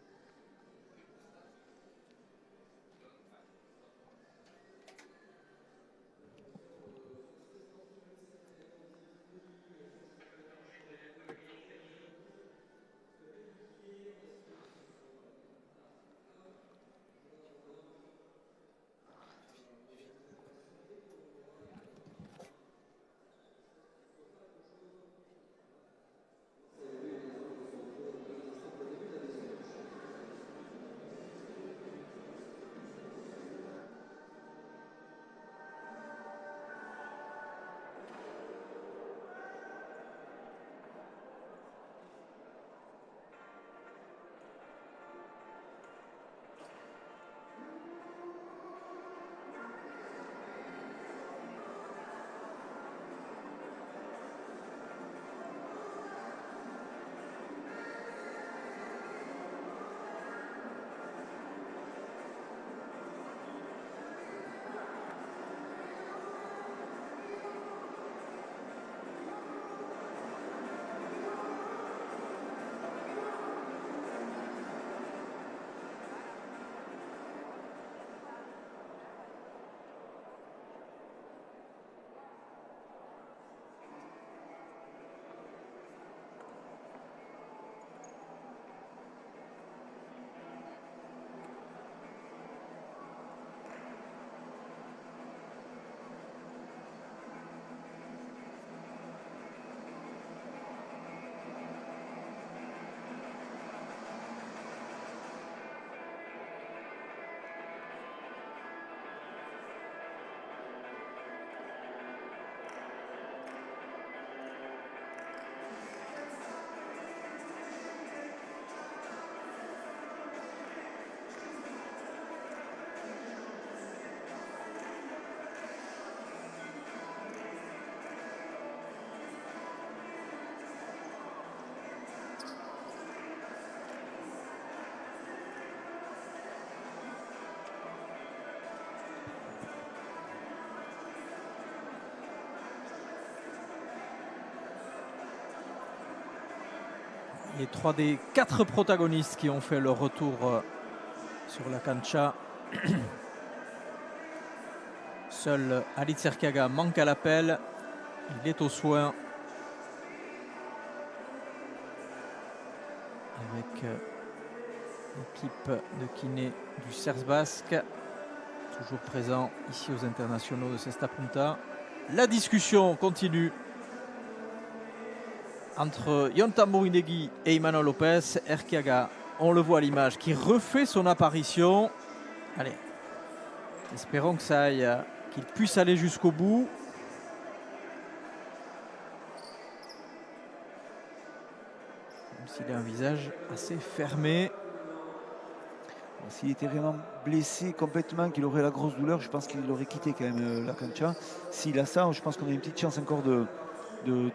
Et 3 des 4 protagonistes qui ont fait leur retour sur la cancha. Seul Ali Tserkiaga manque à l'appel. Il est aux soins. Avec l'équipe de kiné du Cercle Basque. Toujours présent ici aux internationaux de Cesta Punta. La discussion continue entre Yonta Mourinegui et Imanol Lopez. Erkiaga, on le voit à l'image, qui refait son apparition. Allez, espérons que ça aille, qu'il puisse aller jusqu'au bout. Même s'il a un visage assez fermé. S'il était vraiment blessé complètement, qu'il aurait la grosse douleur, je pense qu'il aurait quitté quand même la cancha. S'il a ça, je pense qu'on a une petite chance encore de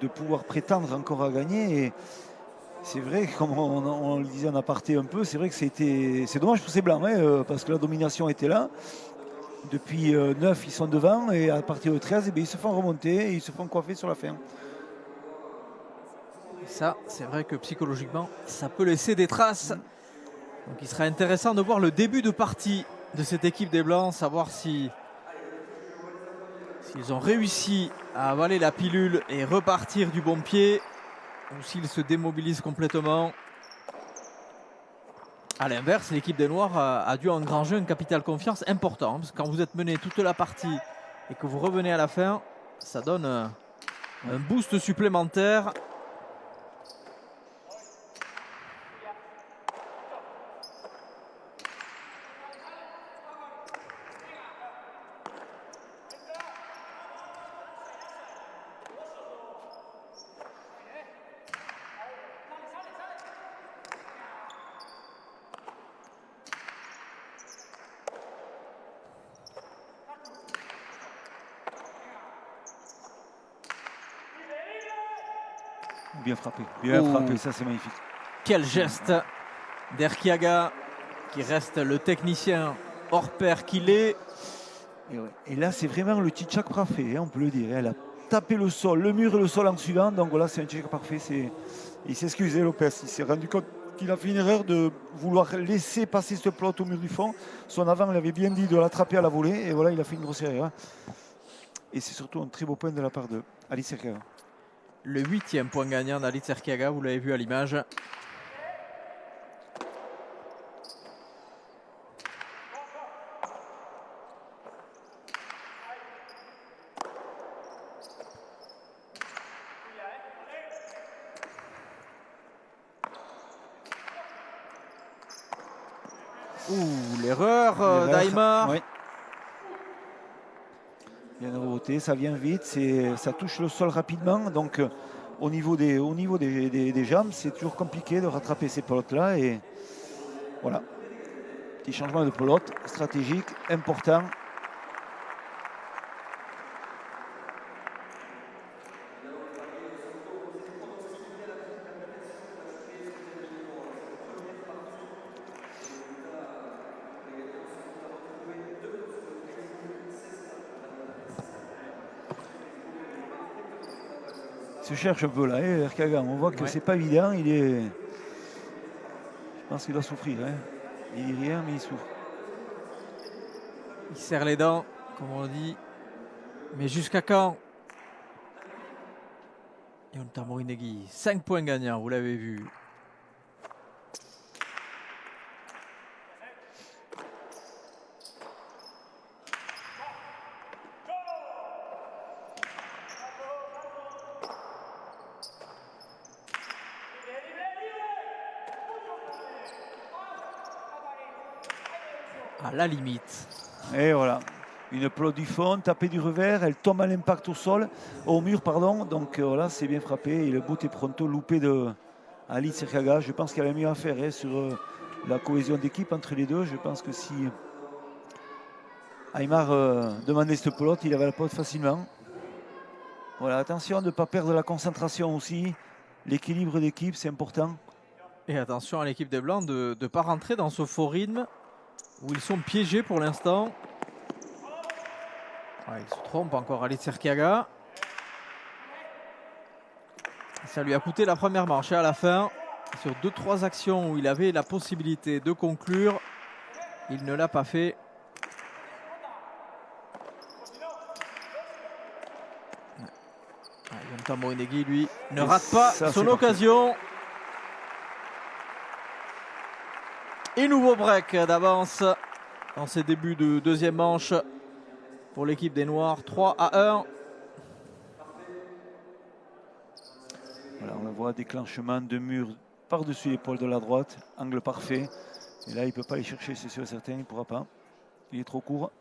pouvoir prétendre encore à gagner. Et c'est vrai, comme on le disait en aparté un peu, c'est vrai que c'est dommage pour ces Blancs, hein, parce que la domination était là. Depuis 9, ils sont devant, et à partir de 13, ils se font remonter et ils se font coiffer sur la fin. Ça, c'est vrai que psychologiquement, ça peut laisser des traces. Donc il sera intéressant de voir le début de partie de cette équipe des Blancs, savoir s'ils ont réussi à avaler la pilule et repartir du bon pied, ou s'ils se démobilisent complètement. À l'inverse, l'équipe des Noirs a dû engranger un capital confiance important, parce que quand vous êtes mené toute la partie et que vous revenez à la fin, ça donne un boost supplémentaire. Bien frappé, ça c'est magnifique. Quel geste d'Erkiaga, qui reste le technicien hors pair qu'il est. Et là c'est vraiment le tchitchak parfait, hein, on peut le dire. Elle a tapé le sol, le mur et le sol en suivant, donc voilà, c'est un tchitchak parfait. Il s'est excusé, Lopez, il s'est rendu compte qu'il a fait une erreur de vouloir laisser passer ce plot au mur du fond. Son avant, il avait bien dit de l'attraper à la volée, et voilà, il a fait une grosse erreur. Et c'est surtout un très beau point de la part de Ali Tserkiaga. Le 8e point gagnant d'Ali Tserkiaga, vous l'avez vu à l'image. L'erreur d'Aymar. Oui. Bien reboté, ça vient vite, ça touche le sol rapidement, donc au niveau des jambes, c'est toujours compliqué de rattraper ces pelotes-là. Et voilà, petit changement de pelote stratégique, important. Il se cherche un peu là, Erkiaga. On voit que c'est pas évident. Je pense qu'il doit souffrir. Hein. Il dit rien, mais il souffre. Il serre les dents, comme on dit. Mais jusqu'à quand? Yonta Mourinegui, 5 points gagnants, vous l'avez vu. À la limite. Et voilà, une pelote du fond, tapée du revers, elle tombe à l'impact au mur, pardon. Donc voilà, c'est bien frappé. Et le bout est pronto, loupé de Ali Tserkiaga. Je pense qu'elle a mieux à faire sur la cohésion d'équipe entre les deux. Je pense que si Aymar demandait cette pelote, il avait la pelote facilement. Voilà, attention de ne pas perdre la concentration aussi. L'équilibre d'équipe, c'est important. Et attention à l'équipe des Blancs de ne pas rentrer dans ce faux rythme où ils sont piégés pour l'instant. Ouais, il se trompe encore Ali Tserkiaga. Ça lui a coûté la première manche à la fin. Sur 2-3 actions où il avait la possibilité de conclure, il ne l'a pas fait. Yonta Moenegui, lui, ne rate pas son occasion. Et nouveau break d'avance dans ces débuts de deuxième manche pour l'équipe des Noirs, 3-1. Voilà, on le voit, déclenchement de mur par-dessus l'épaule de la droite, angle parfait. Et là, il ne peut pas aller chercher, c'est sûr et certain, il ne pourra pas. Il est trop court.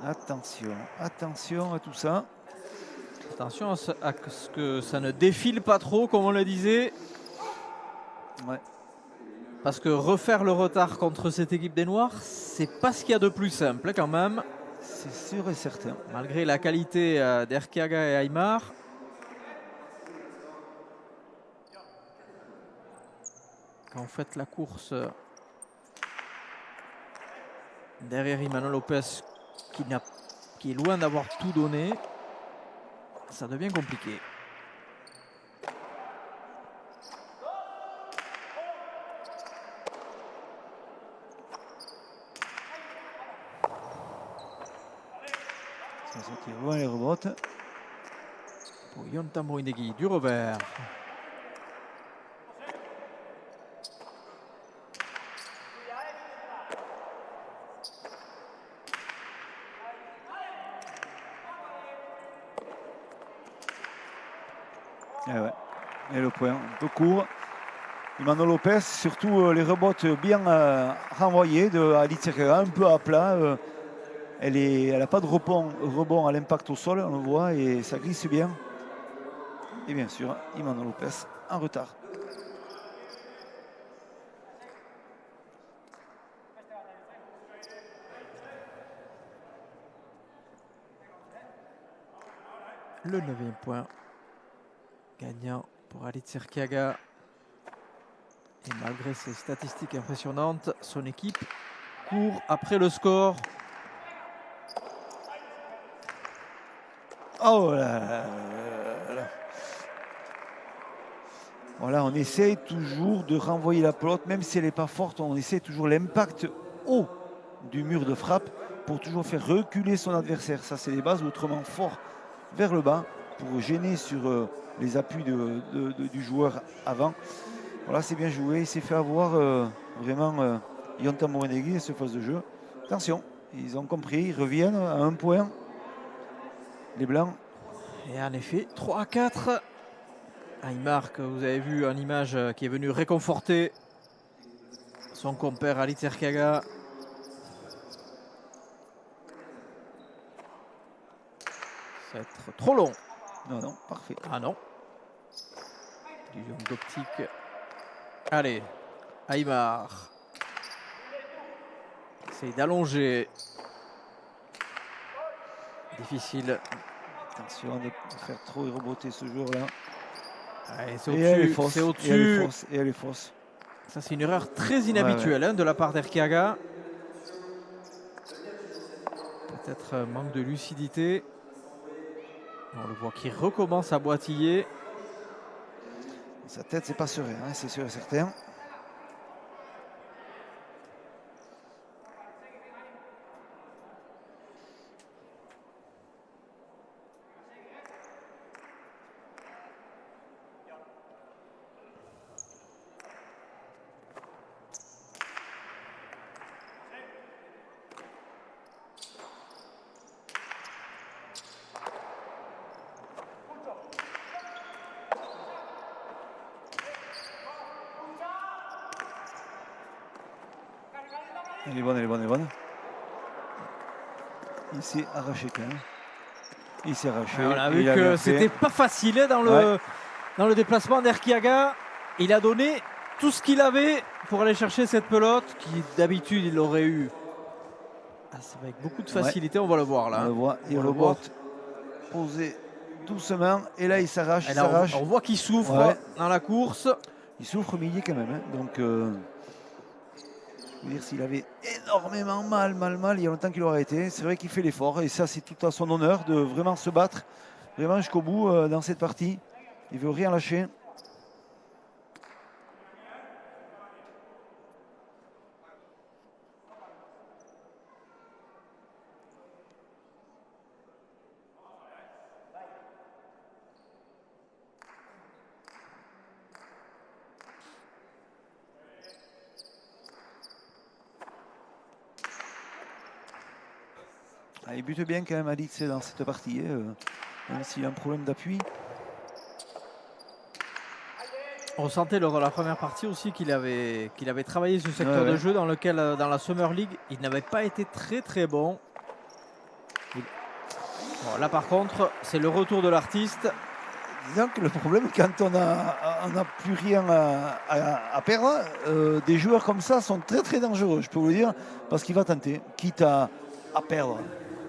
Attention, attention à tout ça. Attention à ce que ça ne défile pas trop, comme on le disait. Ouais. Parce que refaire le retard contre cette équipe des Noirs, c'est pas ce qu'il y a de plus simple quand même. C'est sûr et certain. Malgré la qualité d'Erkiaga et Aymar. Quand vous faites la course derrière Imanol Lopez, qui est loin d'avoir tout donné, ça devient compliqué. Ça tire loin les rebotes. Pour Yonta Moenegui du revers. Et le point, un peu court. Imanol Lopez, surtout les rebotes bien renvoyés de Ali Tsirkega, un peu à plat. Elle n'a pas de rebond à l'impact au sol, on le voit, et ça glisse bien. Et bien sûr, Imanol Lopez en retard. Le 9e point gagnant pour Ali Tsirkega. Et malgré ses statistiques impressionnantes, son équipe court après le score. Oh là là là. Voilà, on essaie toujours de renvoyer la pelote, même si elle n'est pas forte, on essaie toujours l'impact haut du mur de frappe pour toujours faire reculer son adversaire. Ça, c'est les bases, autrement fort vers le bas pour gêner sur les appuis du joueur avant. Voilà, c'est bien joué. Il s'est fait avoir vraiment Yonta Moenegui à ce phase de jeu. Attention, ils ont compris, ils reviennent à un point. Les Blancs. Et en effet, 3-4. Aymar, que vous avez vu en image, qui est venu réconforter son compère Ali Tsirkega. Ça va être trop long. Non, non, parfait. Ah non. Du zoom d'optique. Allez, Aymar. Essaye d'allonger. Difficile. Attention de faire trop reboter ce joueur-là. C'est au-dessus. Et elle est fausse. Ça, c'est une erreur très inhabituelle de la part d'Erkiaga. Peut-être un manque de lucidité. On le voit qui recommence à boitiller. Sa tête, c'est pas serein, hein, c'est sûr et certain. Elle est bonne, elle est bonne, elle est bonne. Il s'est arraché quand même. Il s'est arraché. On a vu que c'était pas facile dans le déplacement d'Erkiaga. Il a donné tout ce qu'il avait pour aller chercher cette pelote qui d'habitude il aurait eu avec beaucoup de facilité. On va le voir là. On le voit, il rebote posé doucement et là il s'arrache. On voit qu'il souffre dans la course. Il souffre, mais il y est quand même. Hein. Donc, je veux dire, s'il avait énormément mal, il y a longtemps qu'il aurait arrêté. C'est vrai qu'il fait l'effort et ça, c'est tout à son honneur de vraiment se battre, vraiment jusqu'au bout dans cette partie. Il ne veut rien lâcher. Il bute bien quand même Alix dans cette partie, même s'il a un problème d'appui. On sentait lors de la première partie aussi qu'il avait travaillé ce secteur de jeu dans lequel, dans la Summer League, il n'avait pas été très bon. Bon, là par contre, c'est le retour de l'artiste. Disons que le problème, quand on n'a plus rien à perdre, des joueurs comme ça sont très dangereux, je peux vous le dire, parce qu'il va tenter, quitte à perdre.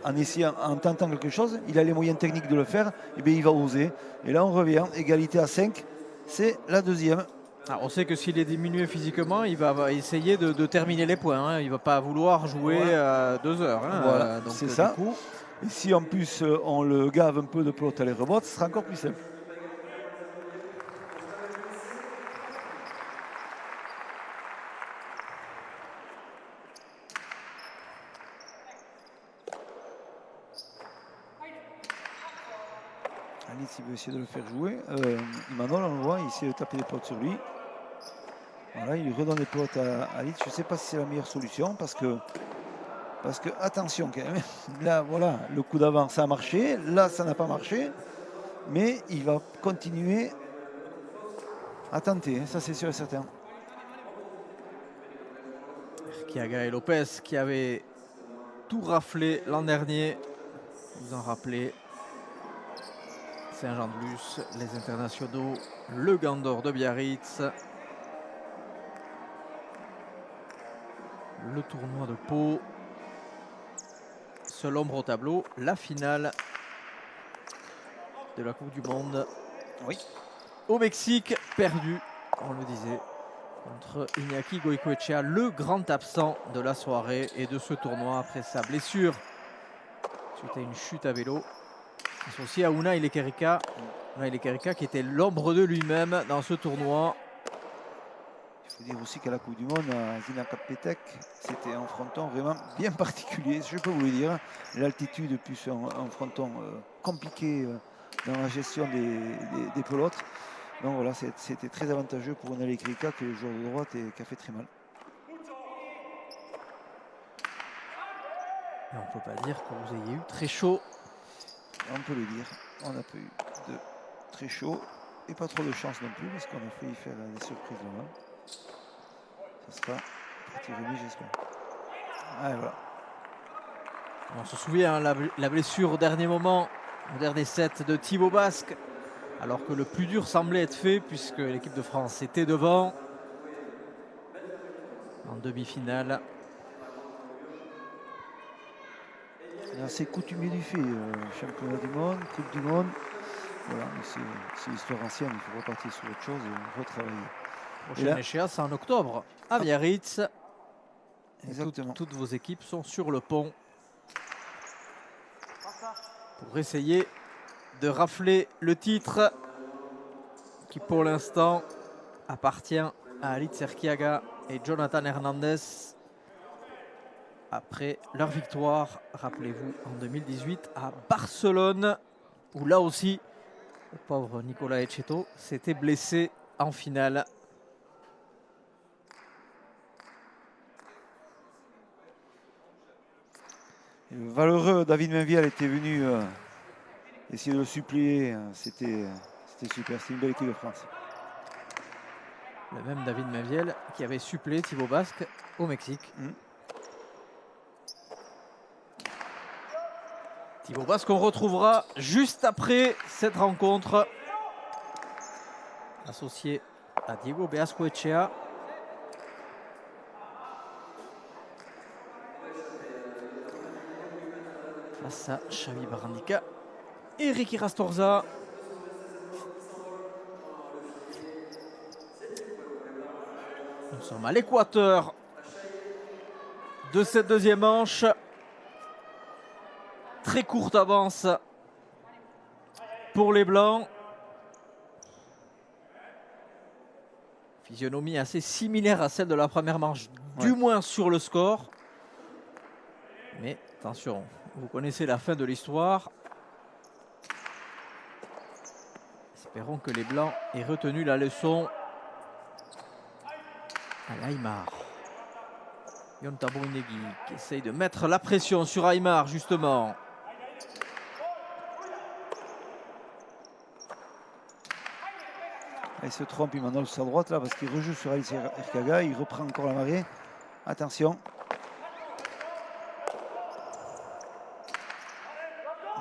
En essayant, en tentant quelque chose, il a les moyens techniques de le faire, et bien il va oser. Et là on revient, égalité à 5, c'est la deuxième. Alors, on sait que s'il est diminué physiquement, il va essayer de terminer les points. Hein. Il ne va pas vouloir jouer 2 heures. Hein. Voilà, c'est ça. Du coup, et si en plus on le gave un peu de pelote à les rebotes, ce sera encore plus simple. Alice, il veut essayer de le faire jouer. Manol, on le voit, il essaie de taper des potes sur lui. Voilà, il lui redonne des potes à Alice. Je ne sais pas si c'est la meilleure solution parce que attention quand même. Là, voilà, le coup d'avant, ça a marché. Là, ça n'a pas marché. Mais il va continuer à tenter, ça c'est sûr et certain. Arquiaga et Lopez qui avaient tout raflé l'an dernier. Vous en rappelez. Saint-Jean-de-Luz, les internationaux, le Gandor de Biarritz, le tournoi de Pau, seul ombre au tableau, la finale de la Coupe du Monde. Oui. Au Mexique, perdu, on le disait, contre Iñaki Goicoechea, le grand absent de la soirée et de ce tournoi après sa blessure suite à une chute à vélo. Associé à Unai Lekerika. Unai Lekerika qui était l'ombre de lui-même dans ce tournoi. Il faut dire aussi qu'à la Coupe du Monde, à Zinakapetek, c'était un fronton vraiment bien particulier, je peux vous le dire. L'altitude plus un fronton compliqué dans la gestion des pelotes. Donc voilà, c'était très avantageux pour Unai Lekerika qui est le joueur de droite et qui a fait très mal. Et on ne peut pas dire que vous ayez eu très chaud. On peut le dire, on n'a pas eu de très chaud et pas trop de chance non plus parce qu'on a failli faire des surprises là-bas. Ça sera partie remise, j'espère. Ah, voilà. On se souvient, hein, la blessure au dernier moment, au dernier set de Thibaut Basque, alors que le plus dur semblait être fait puisque l'équipe de France était devant en demi-finale. C'est coutumier du fait, championnat du monde, Coupe du Monde. Voilà, c'est l'histoire ancienne, il faut repartir sur autre chose et retravailler. Prochaine échéance en octobre à Biarritz. Exactement. Toutes vos équipes sont sur le pont pour essayer de rafler le titre qui pour l'instant appartient à Alitz Arquiaga et Jonathan Hernandez après leur victoire, rappelez-vous, en 2018 à Barcelone, où là aussi le pauvre Nicolas Etcheto s'était blessé en finale. Le valeureux David Mainviel était venu essayer de le suppléer. C'était super, c'était une belle équipe de France. Le même David Mainviel qui avait suppléé Thibaut Basque au Mexique. Thibaut Basque qu'on retrouvera juste après cette rencontre, associé à Diego Beascoechea. Face à Xavi Barrandica et Ricky Rastorza. Nous sommes à l'équateur de cette deuxième manche. Très courte avance pour les Blancs. Physionomie assez similaire à celle de la première manche, du moins sur le score. Mais attention, vous connaissez la fin de l'histoire. Espérons que les Blancs aient retenu la leçon. Allez, Aymar. Yonta Brunegui qui essaye de mettre la pression sur Aymar, justement. Il se trompe, il m'en sur sa droite là parce qu'il rejoue sur Alice Erkaga. Il reprend encore la marée. Attention.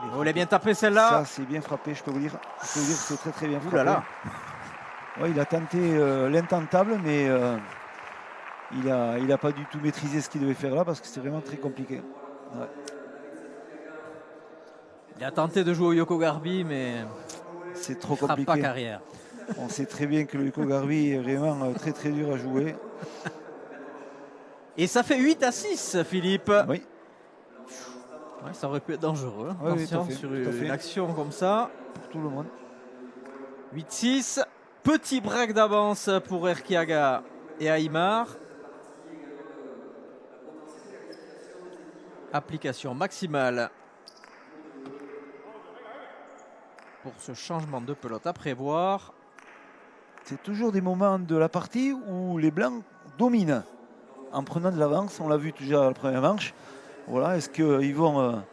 Il voulait bien taper celle-là. Ça, c'est bien frappé, je peux vous dire. Je peux vous dire que c'est très très bien frappé. Ouh là là. Ouais, il a tenté l'intentable, mais il a pas du tout maîtrisé ce qu'il devait faire là parce que c'était vraiment très compliqué. Ouais. Il a tenté de jouer au Yoko Garbi, mais c'est trop il compliqué. Pas carrière. On sait très bien que le Yoko Garbi est vraiment très très dur à jouer. Et ça fait 8-6, Philippe. Oui. Ouais, ça aurait pu être dangereux. Hein. Oui, Attention sur une action comme ça. Pour tout le monde. 8-6. Petit break d'avance pour Erkiaga et Aymar. Application maximale pour ce changement de pelote à prévoir. C'est toujours des moments de la partie où les Blancs dominent en prenant de l'avance. On l'a vu déjà à la première manche. Voilà, est-ce qu'ils vont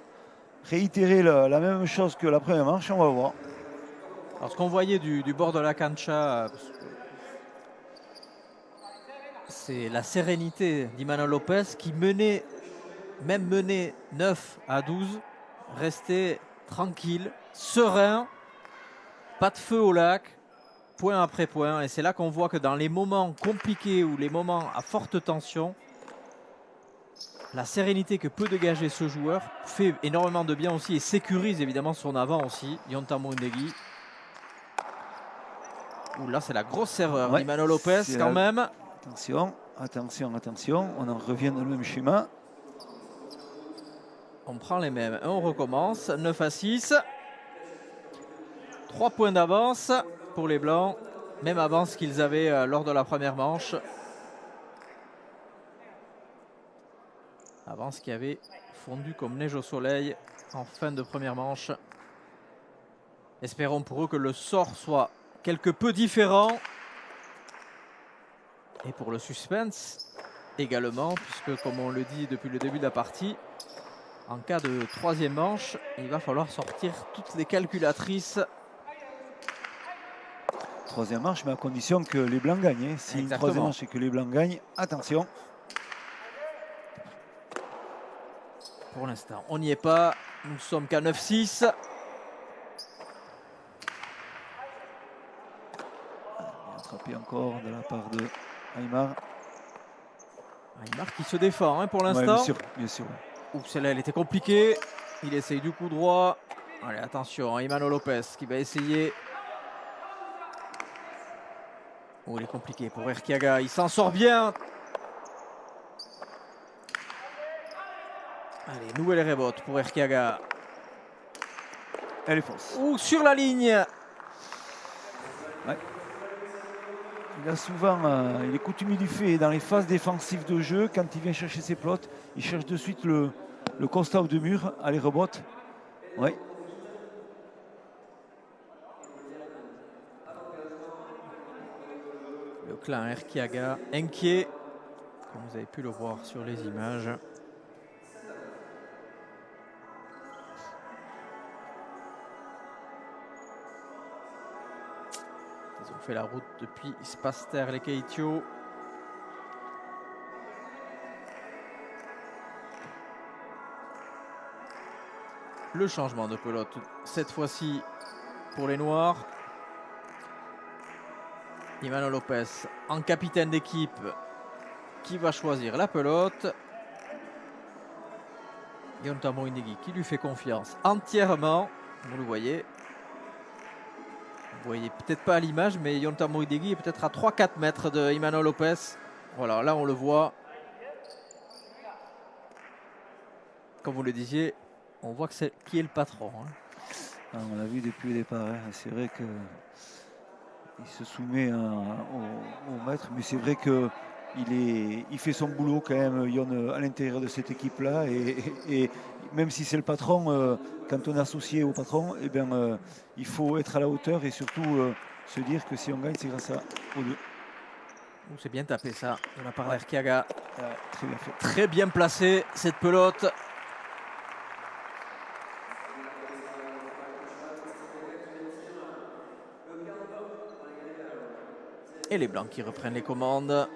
réitérer la même chose que la première manche? On va voir. Alors ce qu'on voyait du bord de la cancha, c'est la sérénité d'Imanol Lopez qui menait, même mené 9-12, restait tranquille, serein, pas de feu au lac, point après point. Et c'est là qu'on voit que dans les moments compliqués ou les moments à forte tension, la sérénité que peut dégager ce joueur fait énormément de bien aussi et sécurise évidemment son avant aussi. Yonta Brunegui. Ouh là, c'est la grosse erreur d'Imanol Lopez quand même. Attention, attention, attention. On en revient dans le même schéma. On prend les mêmes. On recommence. 9-6. 3 points d'avance pour les Blancs. Même avance qu'ils avaient lors de la première manche. Avance qui avait fondu comme neige au soleil en fin de première manche. Espérons pour eux que le sort soit quelque peu différent. Et pour le suspense également, puisque comme on le dit depuis le début de la partie, en cas de troisième manche, il va falloir sortir toutes les calculatrices. Troisième manche, mais à condition que les Blancs gagnent. Si une troisième manche et que les Blancs gagnent, attention. Pour l'instant, on n'y est pas. Nous ne sommes qu'à 9-6. Attrapé encore de la part de Aymar. Aymar qui se défend hein, pour l'instant. Ouais, bien sûr, bien sûr. Ouh, celle-là, elle était compliquée. Il essaye du coup droit. Allez, attention, Imanol Lopez qui va essayer. Oh, il est compliqué pour Erkiaga. Il s'en sort bien. Allez, nouvelle rebote pour Erkiaga. Elle est fausse. Ouh, sur la ligne. Ouais. Il a souvent, il est coutumier du fait dans les phases défensives de jeu, quand il vient chercher ses plots, il cherche de suite le constat de mur, allez rebote. Ouais. Le clan Erkiaga inquiet, comme vous avez pu le voir sur les images. Ils ont fait la route depuis Spaster les Keitio. Le changement de pelote, cette fois-ci pour les Noirs. Imanol Lopez en capitaine d'équipe qui va choisir la pelote. Yonta Brunegui qui lui fait confiance entièrement. Vous le voyez. Vous voyez peut-être pas à l'image, mais Yonta Brunegui est peut-être à 3-4 mètres de Imanol Lopez. Voilà, là on le voit. Comme vous le disiez, on voit que c'est qui est le patron. Hein. Ah, on l'a vu depuis le départ. Hein. C'est vrai qu'il se soumet au maître, mais c'est vrai qu'il fait son boulot quand même, Yon, à l'intérieur de cette équipe-là. Et même si c'est le patron, quand on est associé au patron, eh bien, il faut être à la hauteur et surtout se dire que si on gagne, c'est grâce aux deux. C'est bien tapé ça de la part d'Erkiaga. Très bien fait. Très bien placé cette pelote. Et les Blancs qui reprennent les commandes,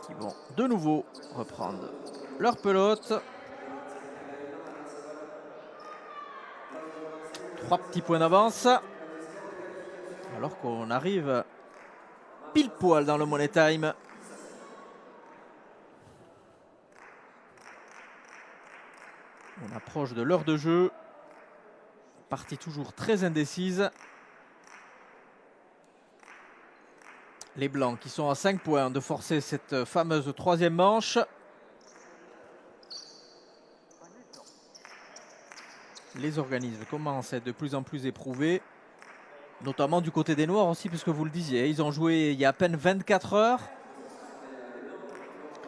qui vont de nouveau reprendre leur pelote. 3 petits points d'avance. Alors qu'on arrive pile poil dans le Money Time. On approche de l'heure de jeu. Partie toujours très indécise. Les Blancs qui sont à 5 points de forcer cette fameuse troisième manche. Les organismes commencent à être de plus en plus éprouvés. Notamment du côté des Noirs aussi, puisque vous le disiez, ils ont joué il y a à peine 24 heures.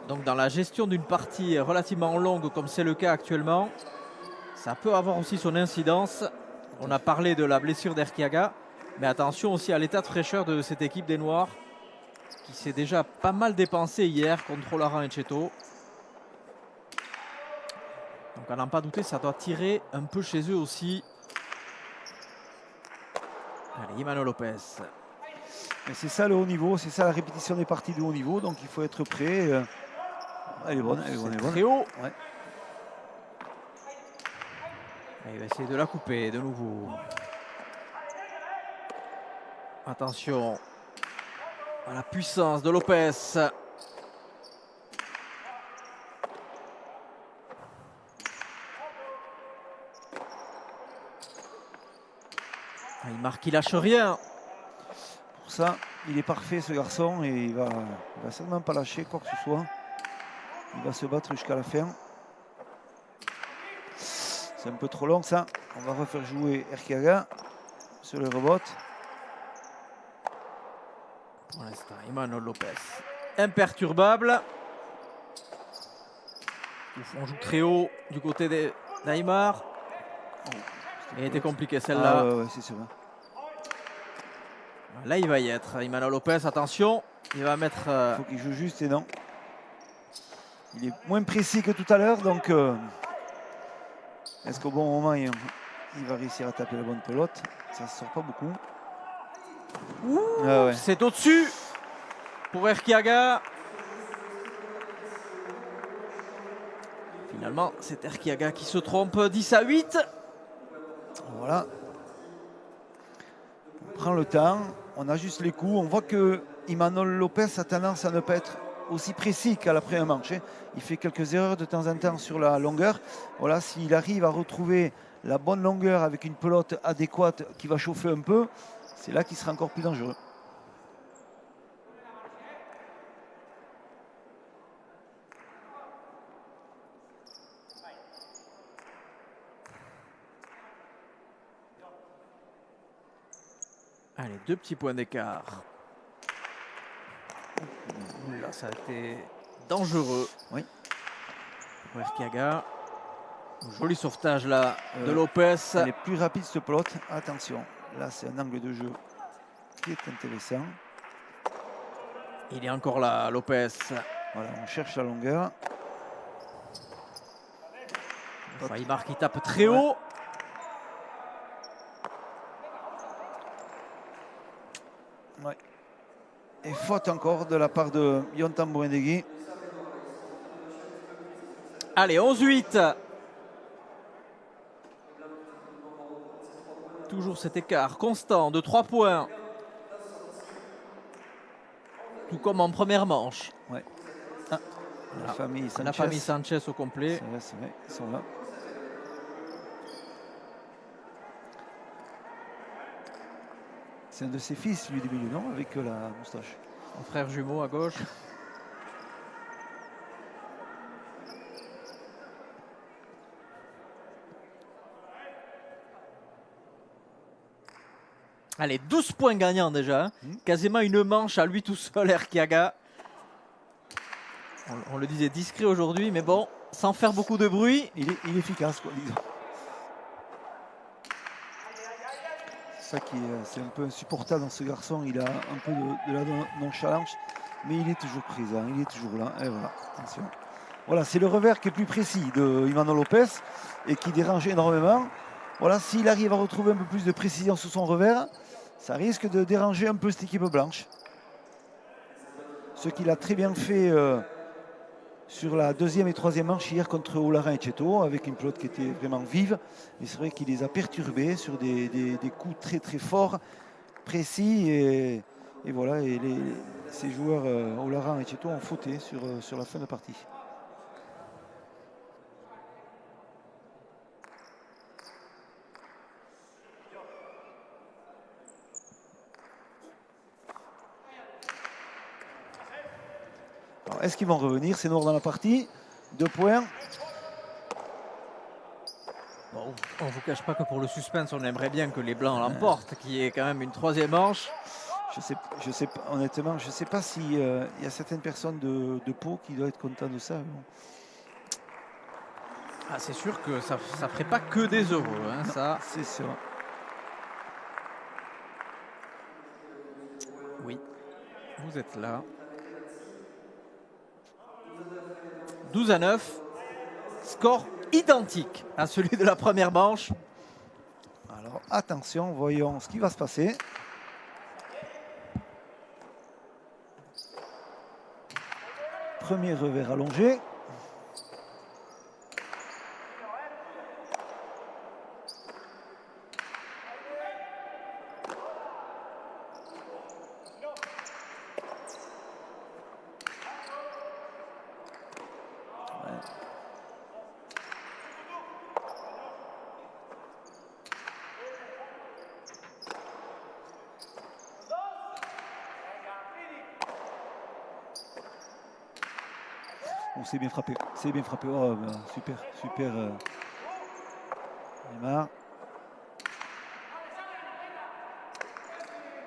Donc dans la gestion d'une partie relativement longue, comme c'est le cas actuellement, ça peut avoir aussi son incidence. On a parlé de la blessure d'Erkiaga, mais attention aussi à l'état de fraîcheur de cette équipe des Noirs, qui s'est déjà pas mal dépensé hier contre Laurent Etcheto. Donc à n'en pas douter, ça doit tirer un peu chez eux aussi. Allez, Imanol Lopez. C'est ça le haut niveau, c'est ça la répétition des parties de haut niveau, donc il faut être prêt. Elle est bonne, elle est bonne. Très haut. Ouais. Il va essayer de la couper de nouveau. Attention à la puissance de Lopez. Il marque, il lâche rien. Pour ça, il est parfait ce garçon et il va certainement pas lâcher quoi que ce soit. Il va se battre jusqu'à la fin. C'est un peu trop long ça. On va refaire jouer Erkiaga sur le rebot. Pour l'instant, Imanol Lopez imperturbable. On joue très haut du côté d'Aymar. Elle était compliquée celle-là. Ah ouais, c'est sûr. Là, il va y être. Imanol Lopez, attention. Il va mettre. Il faut qu'il joue juste et non. Il est moins précis que tout à l'heure, donc est-ce qu'au bon moment il va réussir à taper la bonne pelote? Ça ne sort pas beaucoup. Ah ouais. C'est au-dessus pour Erkiaga. Finalement, c'est Erkiaga qui se trompe. 10-8. Voilà. On prend le temps, on ajuste les coups. On voit que Imanol Lopez a tendance à ne pas être aussi précis qu'à la première manche. Il fait quelques erreurs de temps en temps sur la longueur. Voilà, s'il arrive à retrouver la bonne longueur avec une pelote adéquate qui va chauffer un peu, c'est là qu'il sera encore plus dangereux. Allez, 2 petits points d'écart. Là, ça a été dangereux. Oui. Pour Erkiaga. Joli sauvetage là de Lopez. Elle est plus rapide cette pelote. Attention, là c'est un angle de jeu qui est intéressant. Il est encore là, Lopez. Voilà, on cherche la longueur. Enfin, il marque, il tape très haut. Ouais. Et faute encore de la part de Yon Tambouindegui. Allez, 11-8. Toujours cet écart constant de 3 points. Tout comme en première manche. Ouais. Ah, la famille Sanchez au complet. C'est vrai, ils sont là. C'est un de ses fils, lui, du milieu, non? Avec la moustache. Son frère jumeau à gauche. Allez, 12 points gagnants déjà. Hein. Quasiment une manche à lui tout seul, Erkiaga. On le disait discret aujourd'hui, mais bon, sans faire beaucoup de bruit. Il est efficace, quoi, disons. C'est ça qui c'est un peu insupportable dans ce garçon. Il a un peu de la nonchalance, mais il est toujours présent, il est toujours là. Et voilà, attention. Voilà, c'est le revers qui est plus précis de Imanol Lopez et qui dérange énormément. Voilà, s'il arrive à retrouver un peu plus de précision sur son revers, ça risque de déranger un peu cette équipe blanche. Ce qu'il a très bien fait sur la deuxième et troisième manche hier contre Olarin et Cheto, avec une pelote qui était vraiment vive. Mais c'est vrai qu'il les a perturbés sur des coups très très forts, précis. Et voilà, et ces joueurs Olarin et Cheto ont fauté sur la fin de partie. Est-ce qu'ils vont revenir? C'est noir dans la partie. 2 points. Bon, on ne vous cache pas que pour le suspense, on aimerait bien que les Blancs l'emportent, qu'il y ait quand même une troisième manche. Je sais pas, honnêtement, je ne sais pas s'il y a certaines personnes de Pau qui doivent être contents de ça. Ah, c'est sûr que ça ne ferait pas que des heureux. Hein, ça. C'est sûr. Oui, vous êtes là. 12-9, score identique à celui de la première manche. Alors attention, voyons ce qui va se passer. Premier revers allongé. Oh, c'est bien frappé, c'est bien frappé. Oh, super, super. Neymar.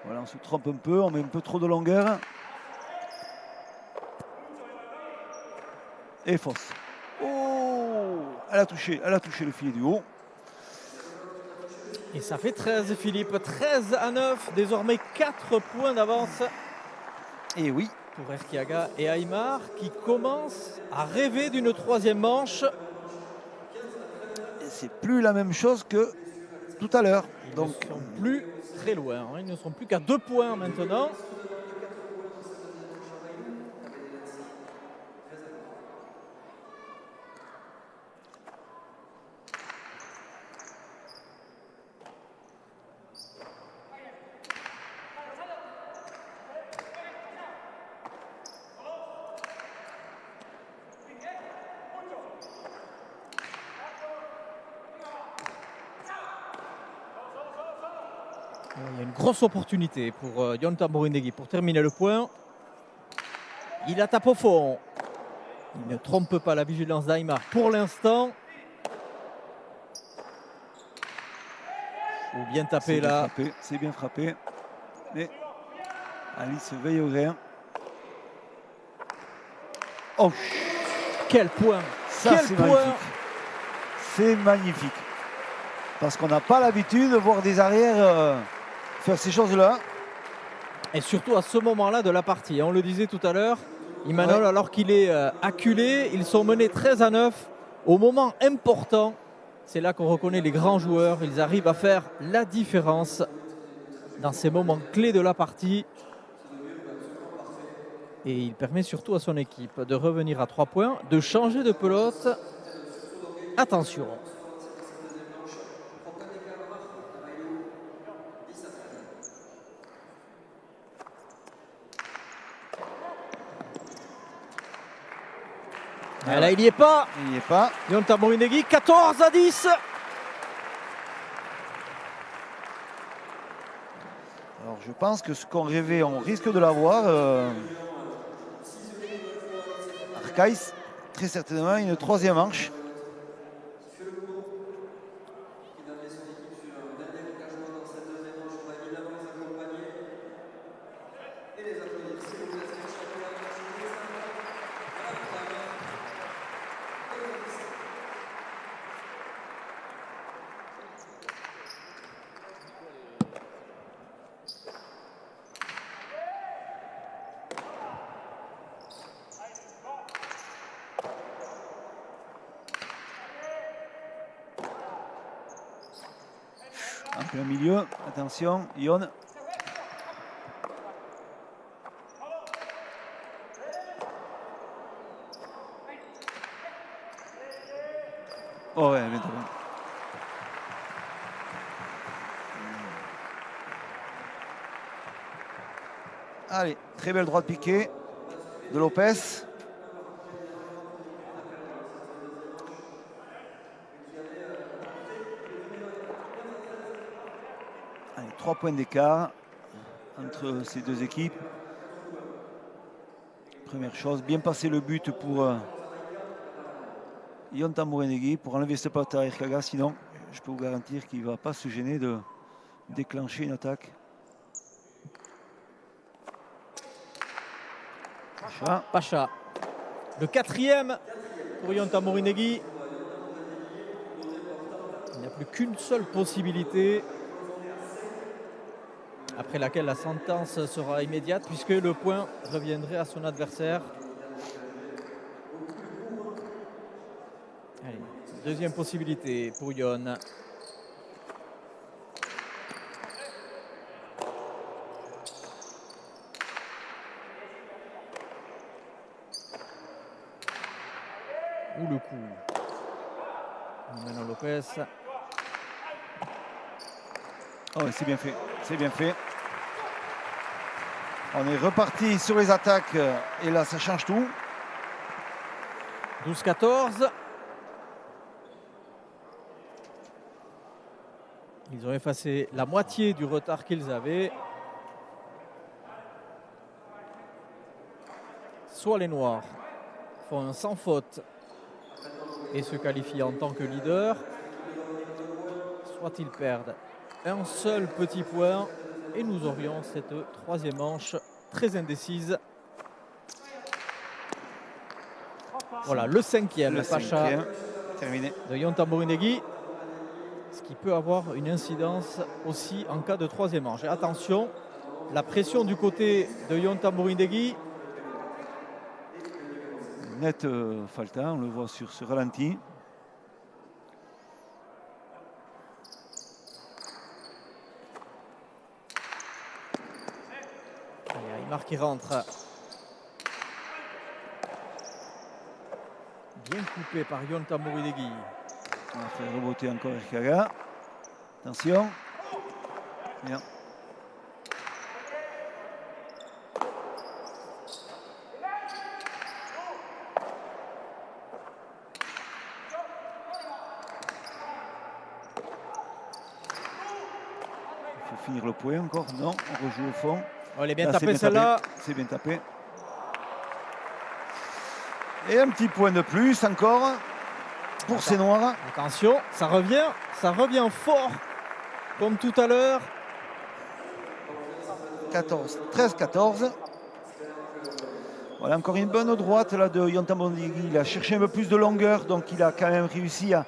Voilà, on se trompe un peu, on met un peu trop de longueur. Et fausse. Oh, elle a touché le filet du haut. Et ça fait 13, Philippe. 13-9, désormais 4 points d'avance. Et oui. Pour Erkiaga et Aymar qui commencent à rêver d'une troisième manche. C'est plus la même chose que tout à l'heure. Donc, ils ne sont plus très loin. Hein. Ils ne sont plus qu'à 2 points maintenant. Il y a une grosse opportunité pour Yon Tamborindegui pour terminer le point. Il la tape au fond. Il ne trompe pas la vigilance d'Aymar pour l'instant. Ou bien taper là. C'est bien frappé. Mais Alice veille au grain. Oh, quel point! Ça, c'est magnifique. C'est magnifique. Parce qu'on n'a pas l'habitude de voir des arrières faire ces choses-là. Et surtout à ce moment-là de la partie. On le disait tout à l'heure, Imanol, alors qu'il est acculé, ils sont menés 13-9. Au moment important, c'est là qu'on reconnaît les grands joueurs. Ils arrivent à faire la différence dans ces moments clés de la partie. Et il permet surtout à son équipe de revenir à 3 points, de changer de pelote. Attention. Ah là, il n'y est pas. Il n'y est pas. Yon Tamborindegui, 14-10. Alors je pense que ce qu'on rêvait, on risque de l'avoir. Arcaïs, très certainement, une troisième manche. En plein milieu, attention, Yon. Oh ouais, bien trouvé. Allez, très belle droite piquée de Lopez. Allez, 3 points d'écart entre ces deux équipes. Première chose, bien passer le but pour Yon Tambourine-Negui pour enlever ce patte à Erkaga. Sinon, je peux vous garantir qu'il ne va pas se gêner de déclencher une attaque. Pacha. Le 4e pour Yon Tambourine-Negui. Il n'y a plus qu'une seule possibilité, après laquelle la sentence sera immédiate, puisque le point reviendrait à son adversaire. Allez, deuxième possibilité pour Yon. Ou le coup. Maintenant Lopez. Oh, c'est bien fait, c'est bien fait. On est reparti sur les attaques et là ça change tout. 12-14. Ils ont effacé la moitié du retard qu'ils avaient. Soit les Noirs font un sans faute et se qualifient en tant que leader, soit ils perdent un seul petit point et nous aurions cette troisième manche très indécise. Voilà le 5e, Pacha terminé de Yon Tambourine-Negui, ce qui peut avoir une incidence aussi en cas de troisième manche. Et attention, la pression du côté de Yon Tambourine-Negui. Net Falta, on le voit sur ce ralenti. Aymar qui rentre. Bien coupé par Yon Tambourine-Negui. On va faire reboter encore Erkaga. Attention. Bien. Il faut finir le point encore. Non, on rejoue au fond. Oh, elle est bien tapée celle-là. C'est bien tapé. Et un petit point de plus encore pour ces Noirs. Attention, ça revient fort comme tout à l'heure. 13-14. Voilà encore une bonne droite là de Yon Tambourine-Negui. Il a cherché un peu plus de longueur, donc il a quand même réussi à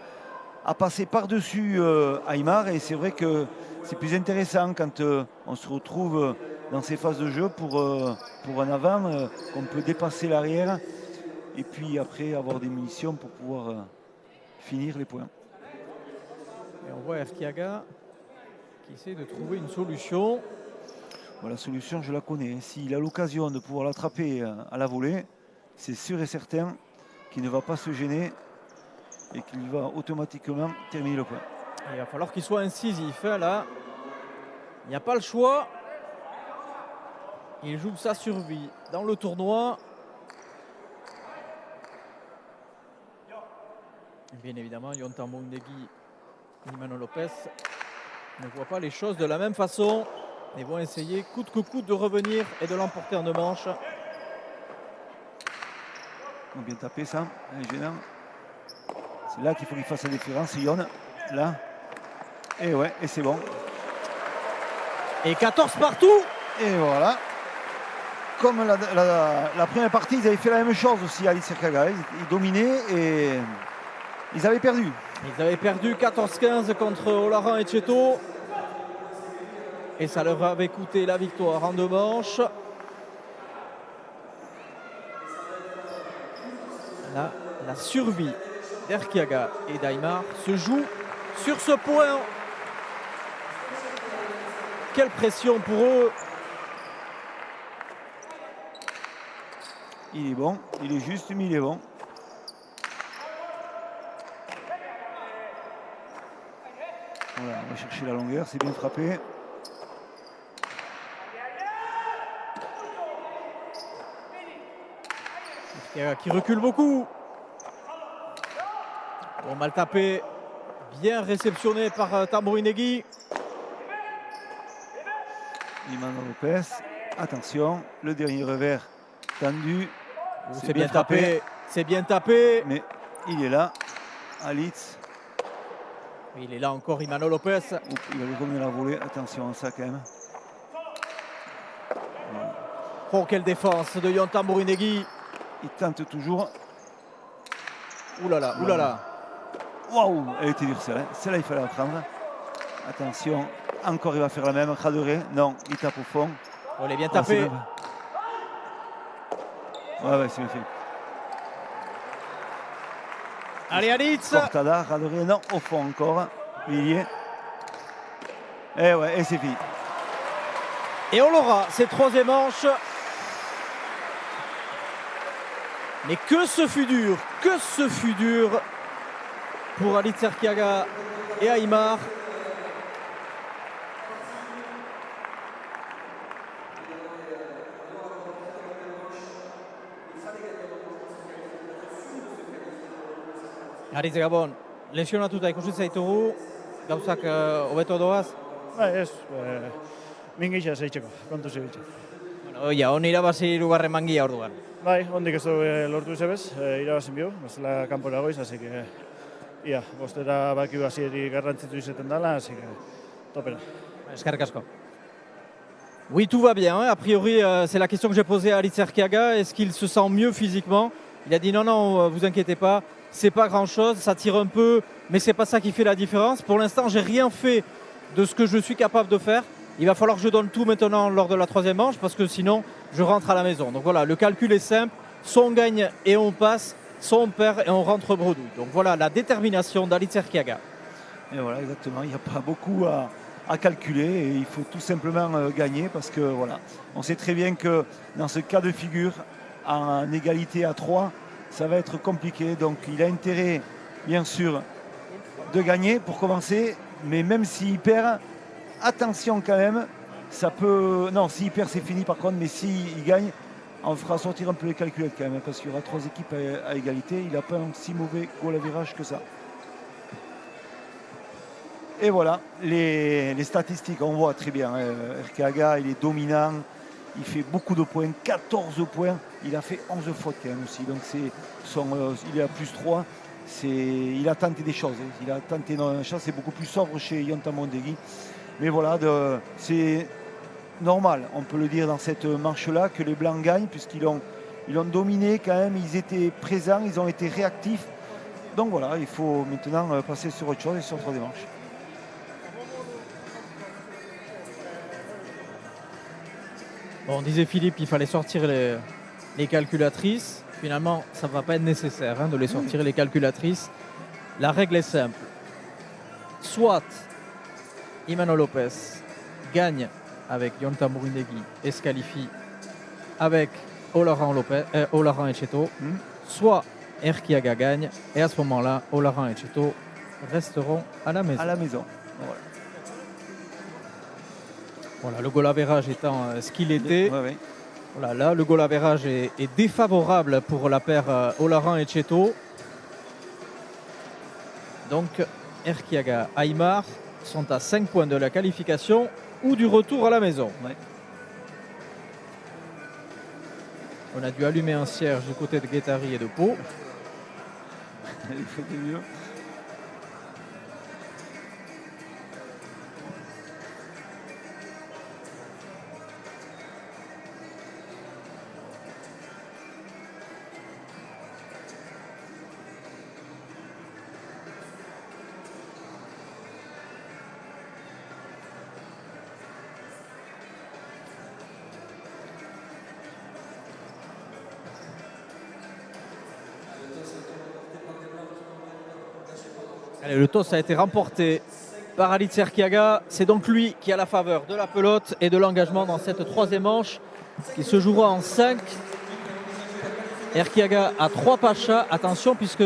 passer par-dessus Aymar. Et c'est vrai que c'est plus intéressant quand on se retrouve dans ces phases de jeu pour un avant, qu'on peut dépasser l'arrière et puis après avoir des munitions pour pouvoir finir les points. Et on voit Erkiaga qui essaie de trouver une solution. Bon, la solution, je la connais. S'il a l'occasion de pouvoir l'attraper à la volée, c'est sûr et certain qu'il ne va pas se gêner et qu'il va automatiquement terminer le point. Il va falloir qu'il soit incisif. Hein, là, il n'y a pas le choix. Il joue sa survie dans le tournoi. Bien évidemment, Yon Tambourine-Negui et Imanol Lopez ne voient pas les choses de la même façon. Ils vont essayer coûte que coûte de revenir et de l'emporter en deux manches. On a bien tapé ça, gênant. C'est là qu'il faut qu'il fasse la différence, Yon. Là. Et ouais, et c'est bon. Et 14 partout. Et voilà. Comme la première partie, ils avaient fait la même chose aussi à Alice Erkaga. Ils dominaient et ils avaient perdu. Ils avaient perdu 14-15 contre Olaran et Cheto. Et ça leur avait coûté la victoire en deux manches. Là, la survie d'Erkiaga et d'Aymar se joue sur ce point. quelle pression pour eux. Il est bon, il est juste, mais il est bon. Voilà, on va chercher la longueur, c'est bien frappé. Qui recule beaucoup. Bon, mal tapé, bien réceptionné par Tambourinegui. Imanol Lopez, attention, le dernier revers tendu. C'est bien tapé, c'est bien tapé. Mais il est là, Alitz. Il est là encore, Imanol Lopez. Il va lui revenir la volée, attention à ça quand même. Oh, quelle défense de Yon Tambourinegui. Il tente toujours. Ouh là là, ouh là là. Waouh, elle était dure celle-là. Celle-là, il fallait la prendre. Attention, encore il va faire la même. Khadoré, non, il tape au fond. Oh, il est bien tapé. Ouais, c'est bien fait. Allez, Alitz. Cortada, Khadoré, non, au fond encore. Villiers. Et ouais, et c'est fini. Et on l'aura, c'est troisième manche. Mais que ce fut dur, pour Alitz Erkiaga et Aymar. Alitz Gabon, lesionatuta ikusi zaitugu, gauzak hobeto doaz. Ez, mingisa zeitzeko, kontu zebitzen. Bueno, ja, hon irabazi hirugarren mangia orduan. Bai, hondik ez du lortu izabez, irabazin bihu, bestela kanpora goiz, así que, ia, bostera baki hasieri garrantzitu izaten dela, así que, topera. Eskerrik asko. Oui, tout va bien. A priori, c'est la question que j'ai posée à Alitz Erkiaga. Est-ce qu'il se sent mieux physiquement? Il a dit non, non, vous inquiétez pas, c'est pas grand-chose, ça tire un peu, mais c'est pas ça qui fait la différence. Pour l'instant, j'ai rien fait de ce que je suis capable de faire. Il va falloir que je donne tout maintenant lors de la troisième manche parce que sinon, je rentre à la maison. Donc voilà, le calcul est simple. Soit on gagne et on passe, soit on perd et on rentre bredouille. Donc voilà la détermination d'Alitz Erkiaga. Et voilà, exactement. Il n'y a pas beaucoup à calculer et il faut tout simplement gagner parce que voilà, on sait très bien que dans ce cas de figure, en égalité à 3, ça va être compliqué. Donc il a intérêt, bien sûr, de gagner pour commencer. Mais même s'il perd, attention quand même, ça peut... Non, s'il perd, c'est fini par contre, mais s'il gagne, on fera sortir un peu les calculettes quand même, parce qu'il y aura 3 équipes à égalité. Il n'a pas un si mauvais goal average que ça. Et voilà, les statistiques, on voit très bien. Erkiaga, il est dominant, il fait beaucoup de points, 14 points. Il a fait 11 fautes quand même aussi, donc il est à plus 3. Il a tenté des choses, il a tenté une chance, c'est beaucoup plus sobre chez Yon Tambourinegui. Mais voilà, c'est normal, on peut le dire dans cette manche-là, que les Blancs gagnent, puisqu'ils ont dominé quand même, ils étaient présents, ils ont été réactifs. Donc voilà, il faut maintenant passer sur autre chose et sur 3 manches. Bon, on disait Philippe, il fallait sortir les calculatrices. Finalement, ça ne va pas être nécessaire de les sortir, les calculatrices. La règle est simple. Soit Imanol Lopez gagne avec Yon Tambourinegui et se qualifie avec Olaran Etxeto, soit Erkiaga gagne et à ce moment-là, Olaran et Etxeto resteront à la maison. À la maison. Voilà, le goal average étant ce qu'il était. Ouais. Voilà, là, le goal average est défavorable pour la paire Olaran et Etxeto. Donc, Erkiaga, Aymar sont à 5 points de la qualification ou du retour à la maison. Ouais. On a dû allumer un cierge du côté de Guettari et de Pau. Il faut des mieux. Allez, le toss a été remporté par Alit Serkiaga. C'est donc lui qui a la faveur de la pelote et de l'engagement dans cette troisième manche qui se jouera en 5. Erkiaga a 3 pachas. Attention, puisque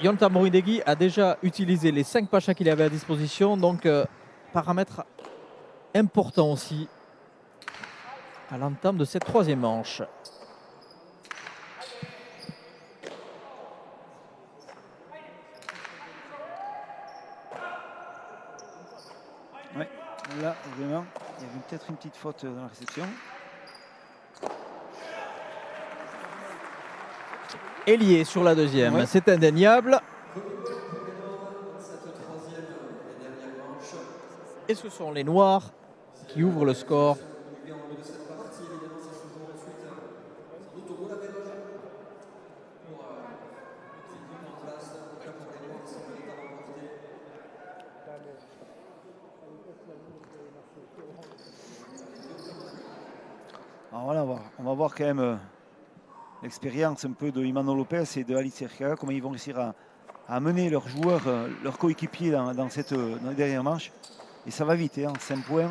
Yon Tambourindegui a déjà utilisé les 5 pachas qu'il avait à disposition. Donc, paramètre important aussi à l'entame de cette troisième manche. Ouais, là, vraiment, il y avait peut-être une petite faute dans la réception. Ailier sur la deuxième, ouais. C'est indéniable. Et ce sont les Noirs qui ouvrent le score. Alors voilà, on va voir quand même l'expérience un peu de Imanol Lopez et de Alit Serkiaga, comment ils vont réussir à mener leurs joueurs, leurs coéquipiers dans les dernières manches. Et ça va vite, hein, 5 points.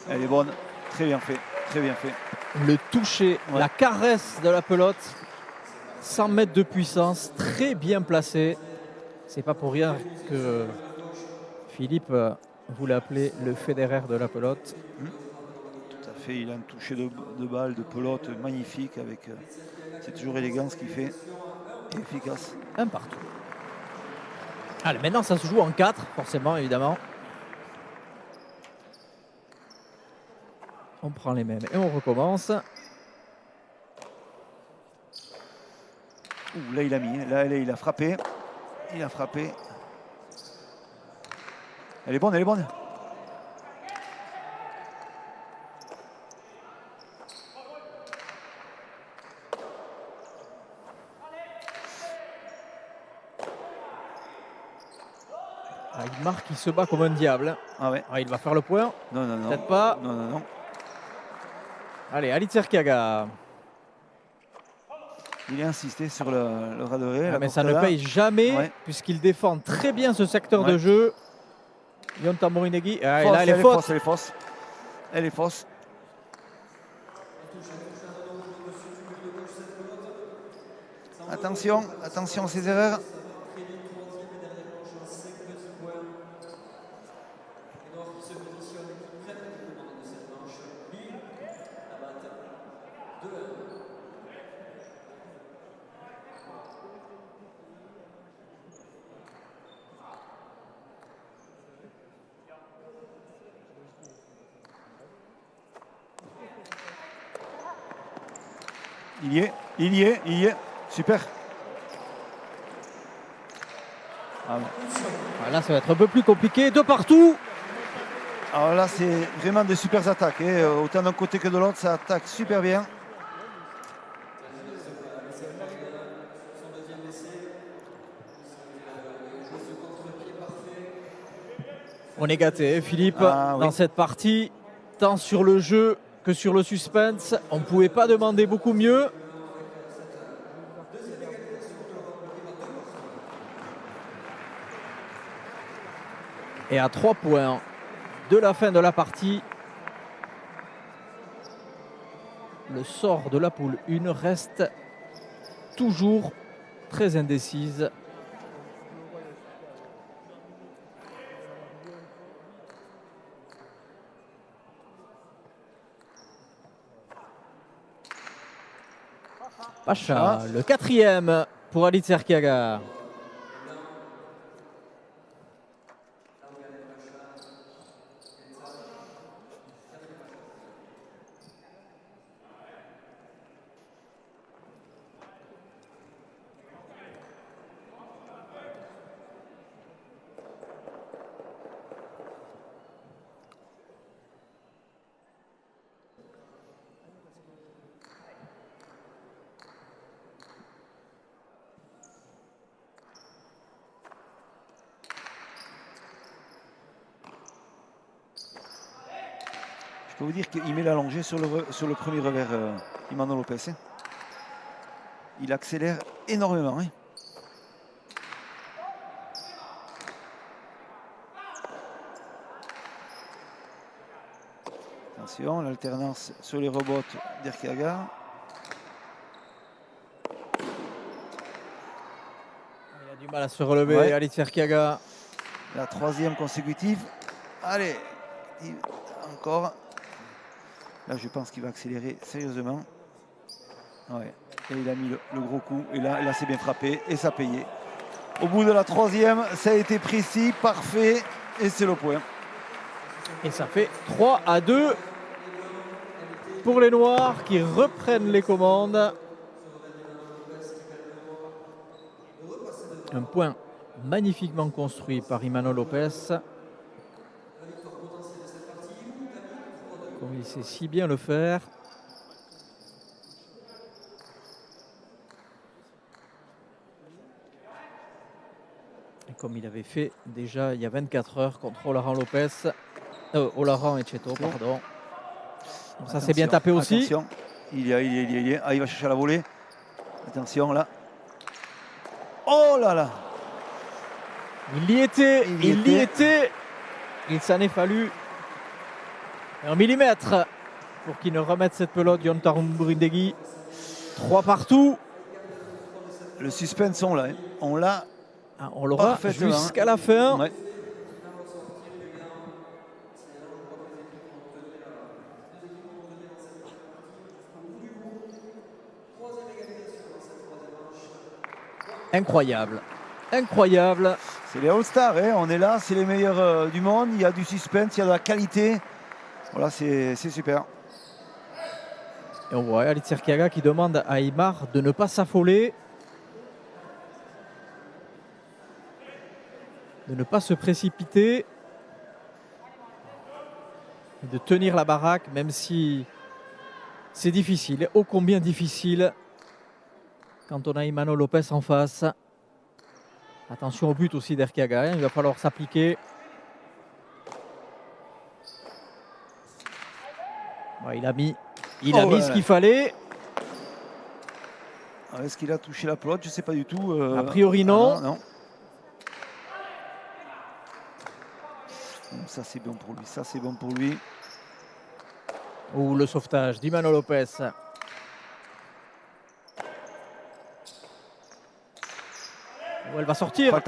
Elle est bonne, très bien fait, très bien fait. Le toucher, la caresse de la pelote, 100 mètres de puissance, très bien placé. C'est pas pour rien que Philippe vous l'appelez le Federer de la pelote. Tout à fait, il a un toucher de balle, de pelote magnifique avec c'est toujours élégant ce qu'il fait et efficace. Un partout. Allez, maintenant ça se joue en 4, forcément, évidemment. On prend les mêmes et on recommence. Ouh, là il a mis, là il a frappé. Il a frappé. Elle est bonne, elle est bonne. Ah, il marque, il se bat comme un diable. Ah ouais. Ah, il va faire le point. Non, non, non. Peut-être pas. Non, non, non. Allez, Alit Serkiaga. Il a insisté sur le radoré. Ah, mais ça ne paye jamais, puisqu'il défend très bien ce secteur de jeu. Yon Tambourindegui. Ah, et là, elle est fausse. Elle est fausse. Elle est fausse. Attention, attention à ces erreurs. Il y est, il y est, il y est. Super. Ah, là, ça va être un peu plus compliqué. De partout. Alors là, c'est vraiment des super attaques. Hein. Autant d'un côté que de l'autre, ça attaque super bien. On est gâté, Philippe, dans cette partie, tant sur le jeu que sur le suspense. On ne pouvait pas demander beaucoup mieux. Et à 3 points de la fin de la partie, le sort de la poule 1 reste toujours très indécise. Pacha, le 4e pour Alit Serkiaga. Je peux vous dire qu'il met l'allongé sur le premier revers, Imanol Lopez. Il accélère énormément. Hein. Attention, l'alternance sur les rebots d'Erkiaga. Il a du mal à se relever, Ouais. Alitz Erkiaga. La 3e consécutive. Allez, encore. Là, je pense qu'il va accélérer sérieusement. Ouais. Et il a mis le gros coup. Et là c'est bien frappé. Et ça a payé. Au bout de la 3e, ça a été précis, parfait. Et c'est le point. Et ça fait 3-2 pour les Noirs qui reprennent les commandes. Un point magnifiquement construit par Imanol Lopez. Comme il sait si bien le faire. Et comme il avait fait déjà il y a 24 heures contre Olaran Lopez. Olaran et Cheto, pardon. Donc ça c'est bien tapé aussi. Attention, il y est. Ah, il va chercher à la volée. Attention là. Oh là là. Il y était. Il s'en est fallu un millimètre pour qu'il ne remette cette pelote. Yontar Brindegui. 3 partout. Le suspense, on l'a. Hein. On l'aura jusqu'à la fin. Ouais. Incroyable. Incroyable. C'est les All-Stars, hein. On est là, c'est les meilleurs du monde. Il y a du suspense, il y a de la qualité. Voilà, c'est super. Et on voit Alitz Erkiaga qui demande à Aymar de ne pas s'affoler. De ne pas se précipiter. Et de tenir la baraque, même si c'est difficile. Ô combien difficile quand on a Imanol Lopez en face. Attention au but aussi d'Erkiaga, hein. Il va falloir s'appliquer. Ouais, il a mis ce qu'il fallait. Est-ce qu'il a touché la pelote? Je ne sais pas du tout. A priori non. Non. Ça c'est bon pour lui, ça c'est bon pour lui. Ou le sauvetage d'Imanol Lopez. Où elle va sortir.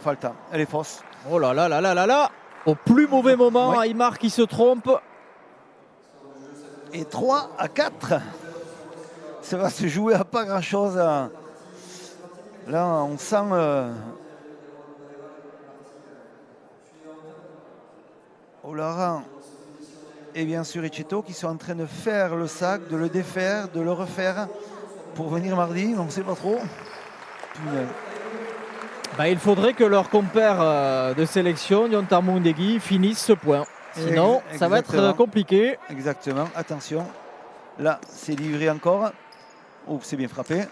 Falta. Elle est fausse. Oh là là là là là là. Au plus mauvais moment, Ouais. Aymar qui se trompe. Et 3-4. Ça va se jouer à pas grand chose. Là on sent Olaran et bien sûr Ichetto qui sont en train de faire le sac, de le défaire, de le refaire pour venir mardi, on ne sait pas trop. Il faudrait que leur compère de sélection, Yontar Brindegui, finisse ce point. Sinon, ça va être compliqué. Exactement, attention. Là, c'est livré encore. Oh, c'est bien frappé.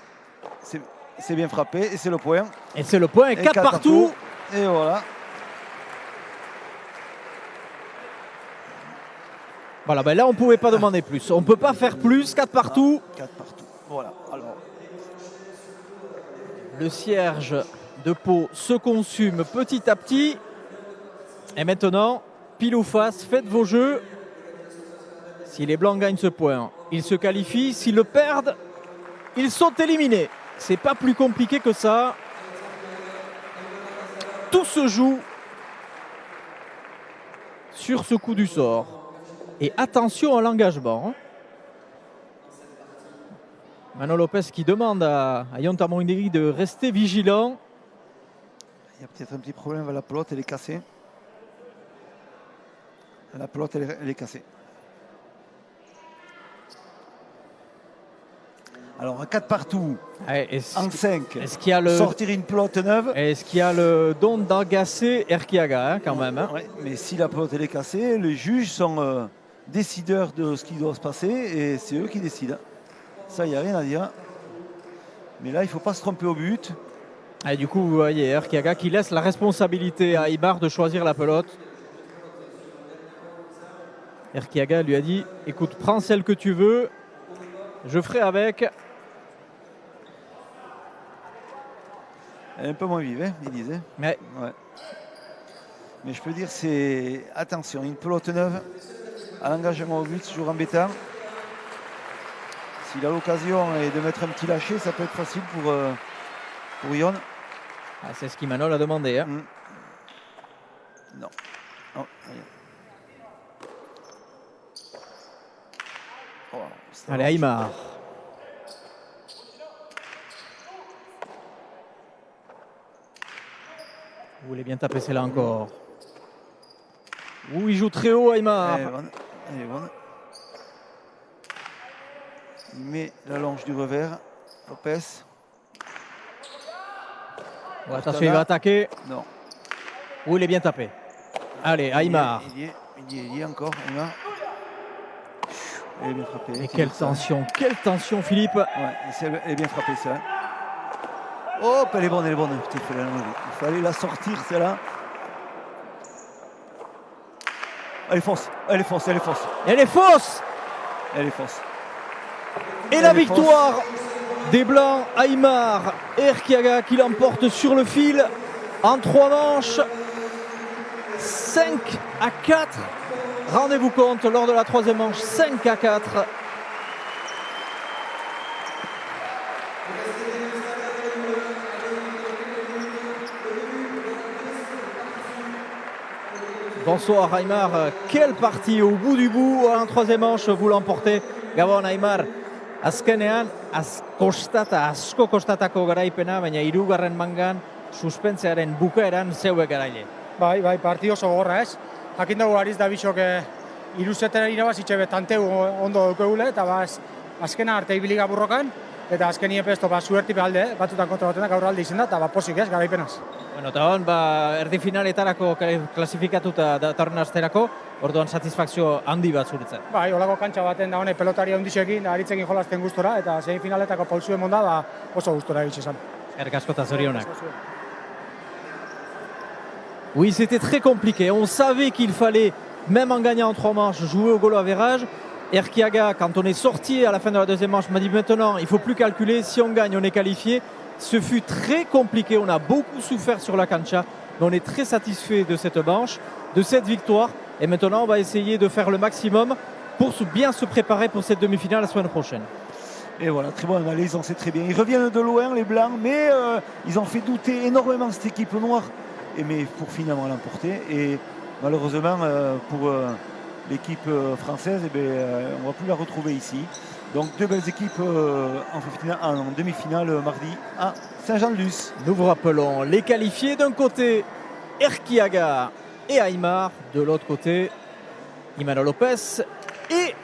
C'est bien frappé et c'est le point. Et c'est le point, 4 partout. Et voilà. Voilà, là, on ne pouvait pas demander plus. On ne peut pas faire plus, 4 partout. 4 partout, voilà. Alors. Le cierge de Pau se consume petit à petit. Et maintenant, pile ou face, faites vos jeux. Si les Blancs gagnent ce point, ils se qualifient. S'ils le perdent, ils sont éliminés. C'est pas plus compliqué que ça. Tout se joue sur ce coup du sort. Et attention à l'engagement. Imanol Lopez qui demande à Yontar Brindegui de rester vigilant. Il y a peut-être un petit problème, la pelote elle est cassée. La pelote elle est cassée. Alors à 4 partout, en 5, sortir une pelote neuve. Est-ce qu'il y a le don d'agacer Erkiaga quand même hein. Ouais, mais si la pelote elle est cassée, les juges sont décideurs de ce qui doit se passer et c'est eux qui décident. Ça, il n'y a rien à dire. Mais là, il ne faut pas se tromper au but. Et du coup, vous voyez Erkiaga qui laisse la responsabilité à Aymar de choisir la pelote. Erkiaga lui a dit, écoute, prends celle que tu veux, je ferai avec. Elle est un peu moins vive, hein, ils disent. Ouais. Ouais. Mais je peux dire, c'est attention, une pelote neuve à l'engagement au but, c'est toujours embêtant. S'il a l'occasion de mettre un petit lâcher, ça peut être facile pour Yon. Ah, c'est ce qu'Imanol a demandé. Hein. Non. Oh, allez, Aymar. Vous voulez bien taper celle-là encore. Ouh, il joue très haut, Aymar. Elle est bonne. Il met la longe du revers. Lopez. Bon, attention, il va attaquer. Non. Ouh, il est bien tapé. Allez, Aymar. Il y est encore, Aymar. Elle est bien frappée. Et quelle tension, Philippe. Ouais, elle est bien frappée, ça. Hop, elle est bonne. Putain, il fallait la sortir, celle-là. Elle est fausse. Elle est fausse. Et la victoire des Blancs, Aymar et Erkiaga qui l'emporte sur le fil en 3 manches. 5-4. Rendez-vous compte, lors de la 3e manche, 5-4. Bonsoir Aymar, quelle partie au bout du bout, en 3e manche, vous l'emportez. Gabon Aymar, azkenean, asko kostatako garaipena, baina 3. mangan, suspentzearen bukaeran zeuek garaile. Bai, partio oso gogorra ez. Jakin dugu Ariz da bisok iruzetera irabazitxe betanteu ondo daukegule, eta azkena arte ibiliga burrokan, eta azkeni epesto suertipe alde, batutan kontra batenak aurra alde izen da, eta posik ez, garaipenaz. Bueno, eta hon, erdi finaletarako klasifikatuta datorren asterako, orduan satisfakzio handi bat zuretzen. Bai, holako kantxa baten da hone pelotari handisekin, aritzekin jolasten gustora, eta zein finaletako pausuen monda, oso gustora egitxe esan. Eskerrik asko eta zorionak. Oui, c'était très compliqué. On savait qu'il fallait, même en gagnant en 3 manches, jouer au goal average. Erkiaga, quand on est sorti à la fin de la 2e manche, m'a dit maintenant, il ne faut plus calculer. Si on gagne, on est qualifié. Ce fut très compliqué. On a beaucoup souffert sur la cancha. Mais on est très satisfait de cette manche, de cette victoire. Et maintenant, on va essayer de faire le maximum pour bien se préparer pour cette demi-finale la semaine prochaine. Et voilà, très bonne analyse, on sait très bien. Ils reviennent de loin, les Blancs, mais ils ont fait douter énormément cette équipe noire. Mais pour finalement l'emporter. Et malheureusement, pour l'équipe française, on ne va plus la retrouver ici. Donc 2 belles équipes en demi-finale mardi à Saint-Jean-de-Luz. Nous vous rappelons les qualifiés d'un côté, Erkiaga et Aymar. De l'autre côté, Imanol Lopez et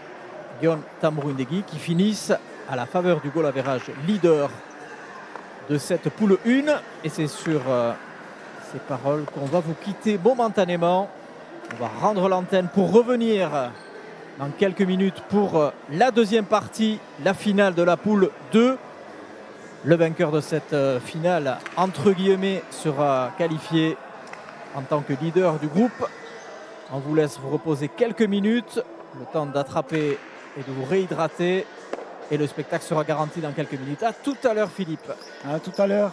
Yon Tambourindegui qui finissent à la faveur du goal average leader de cette poule 1. Et c'est sur ces paroles qu'on va vous quitter momentanément. On va rendre l'antenne pour revenir dans quelques minutes pour la 2e partie, la finale de la poule 2. Le vainqueur de cette finale, entre guillemets, sera qualifié en tant que leader du groupe. On vous laisse vous reposer quelques minutes, le temps d'attraper et de vous réhydrater. Et le spectacle sera garanti dans quelques minutes. À tout à l'heure, Philippe. À tout à l'heure.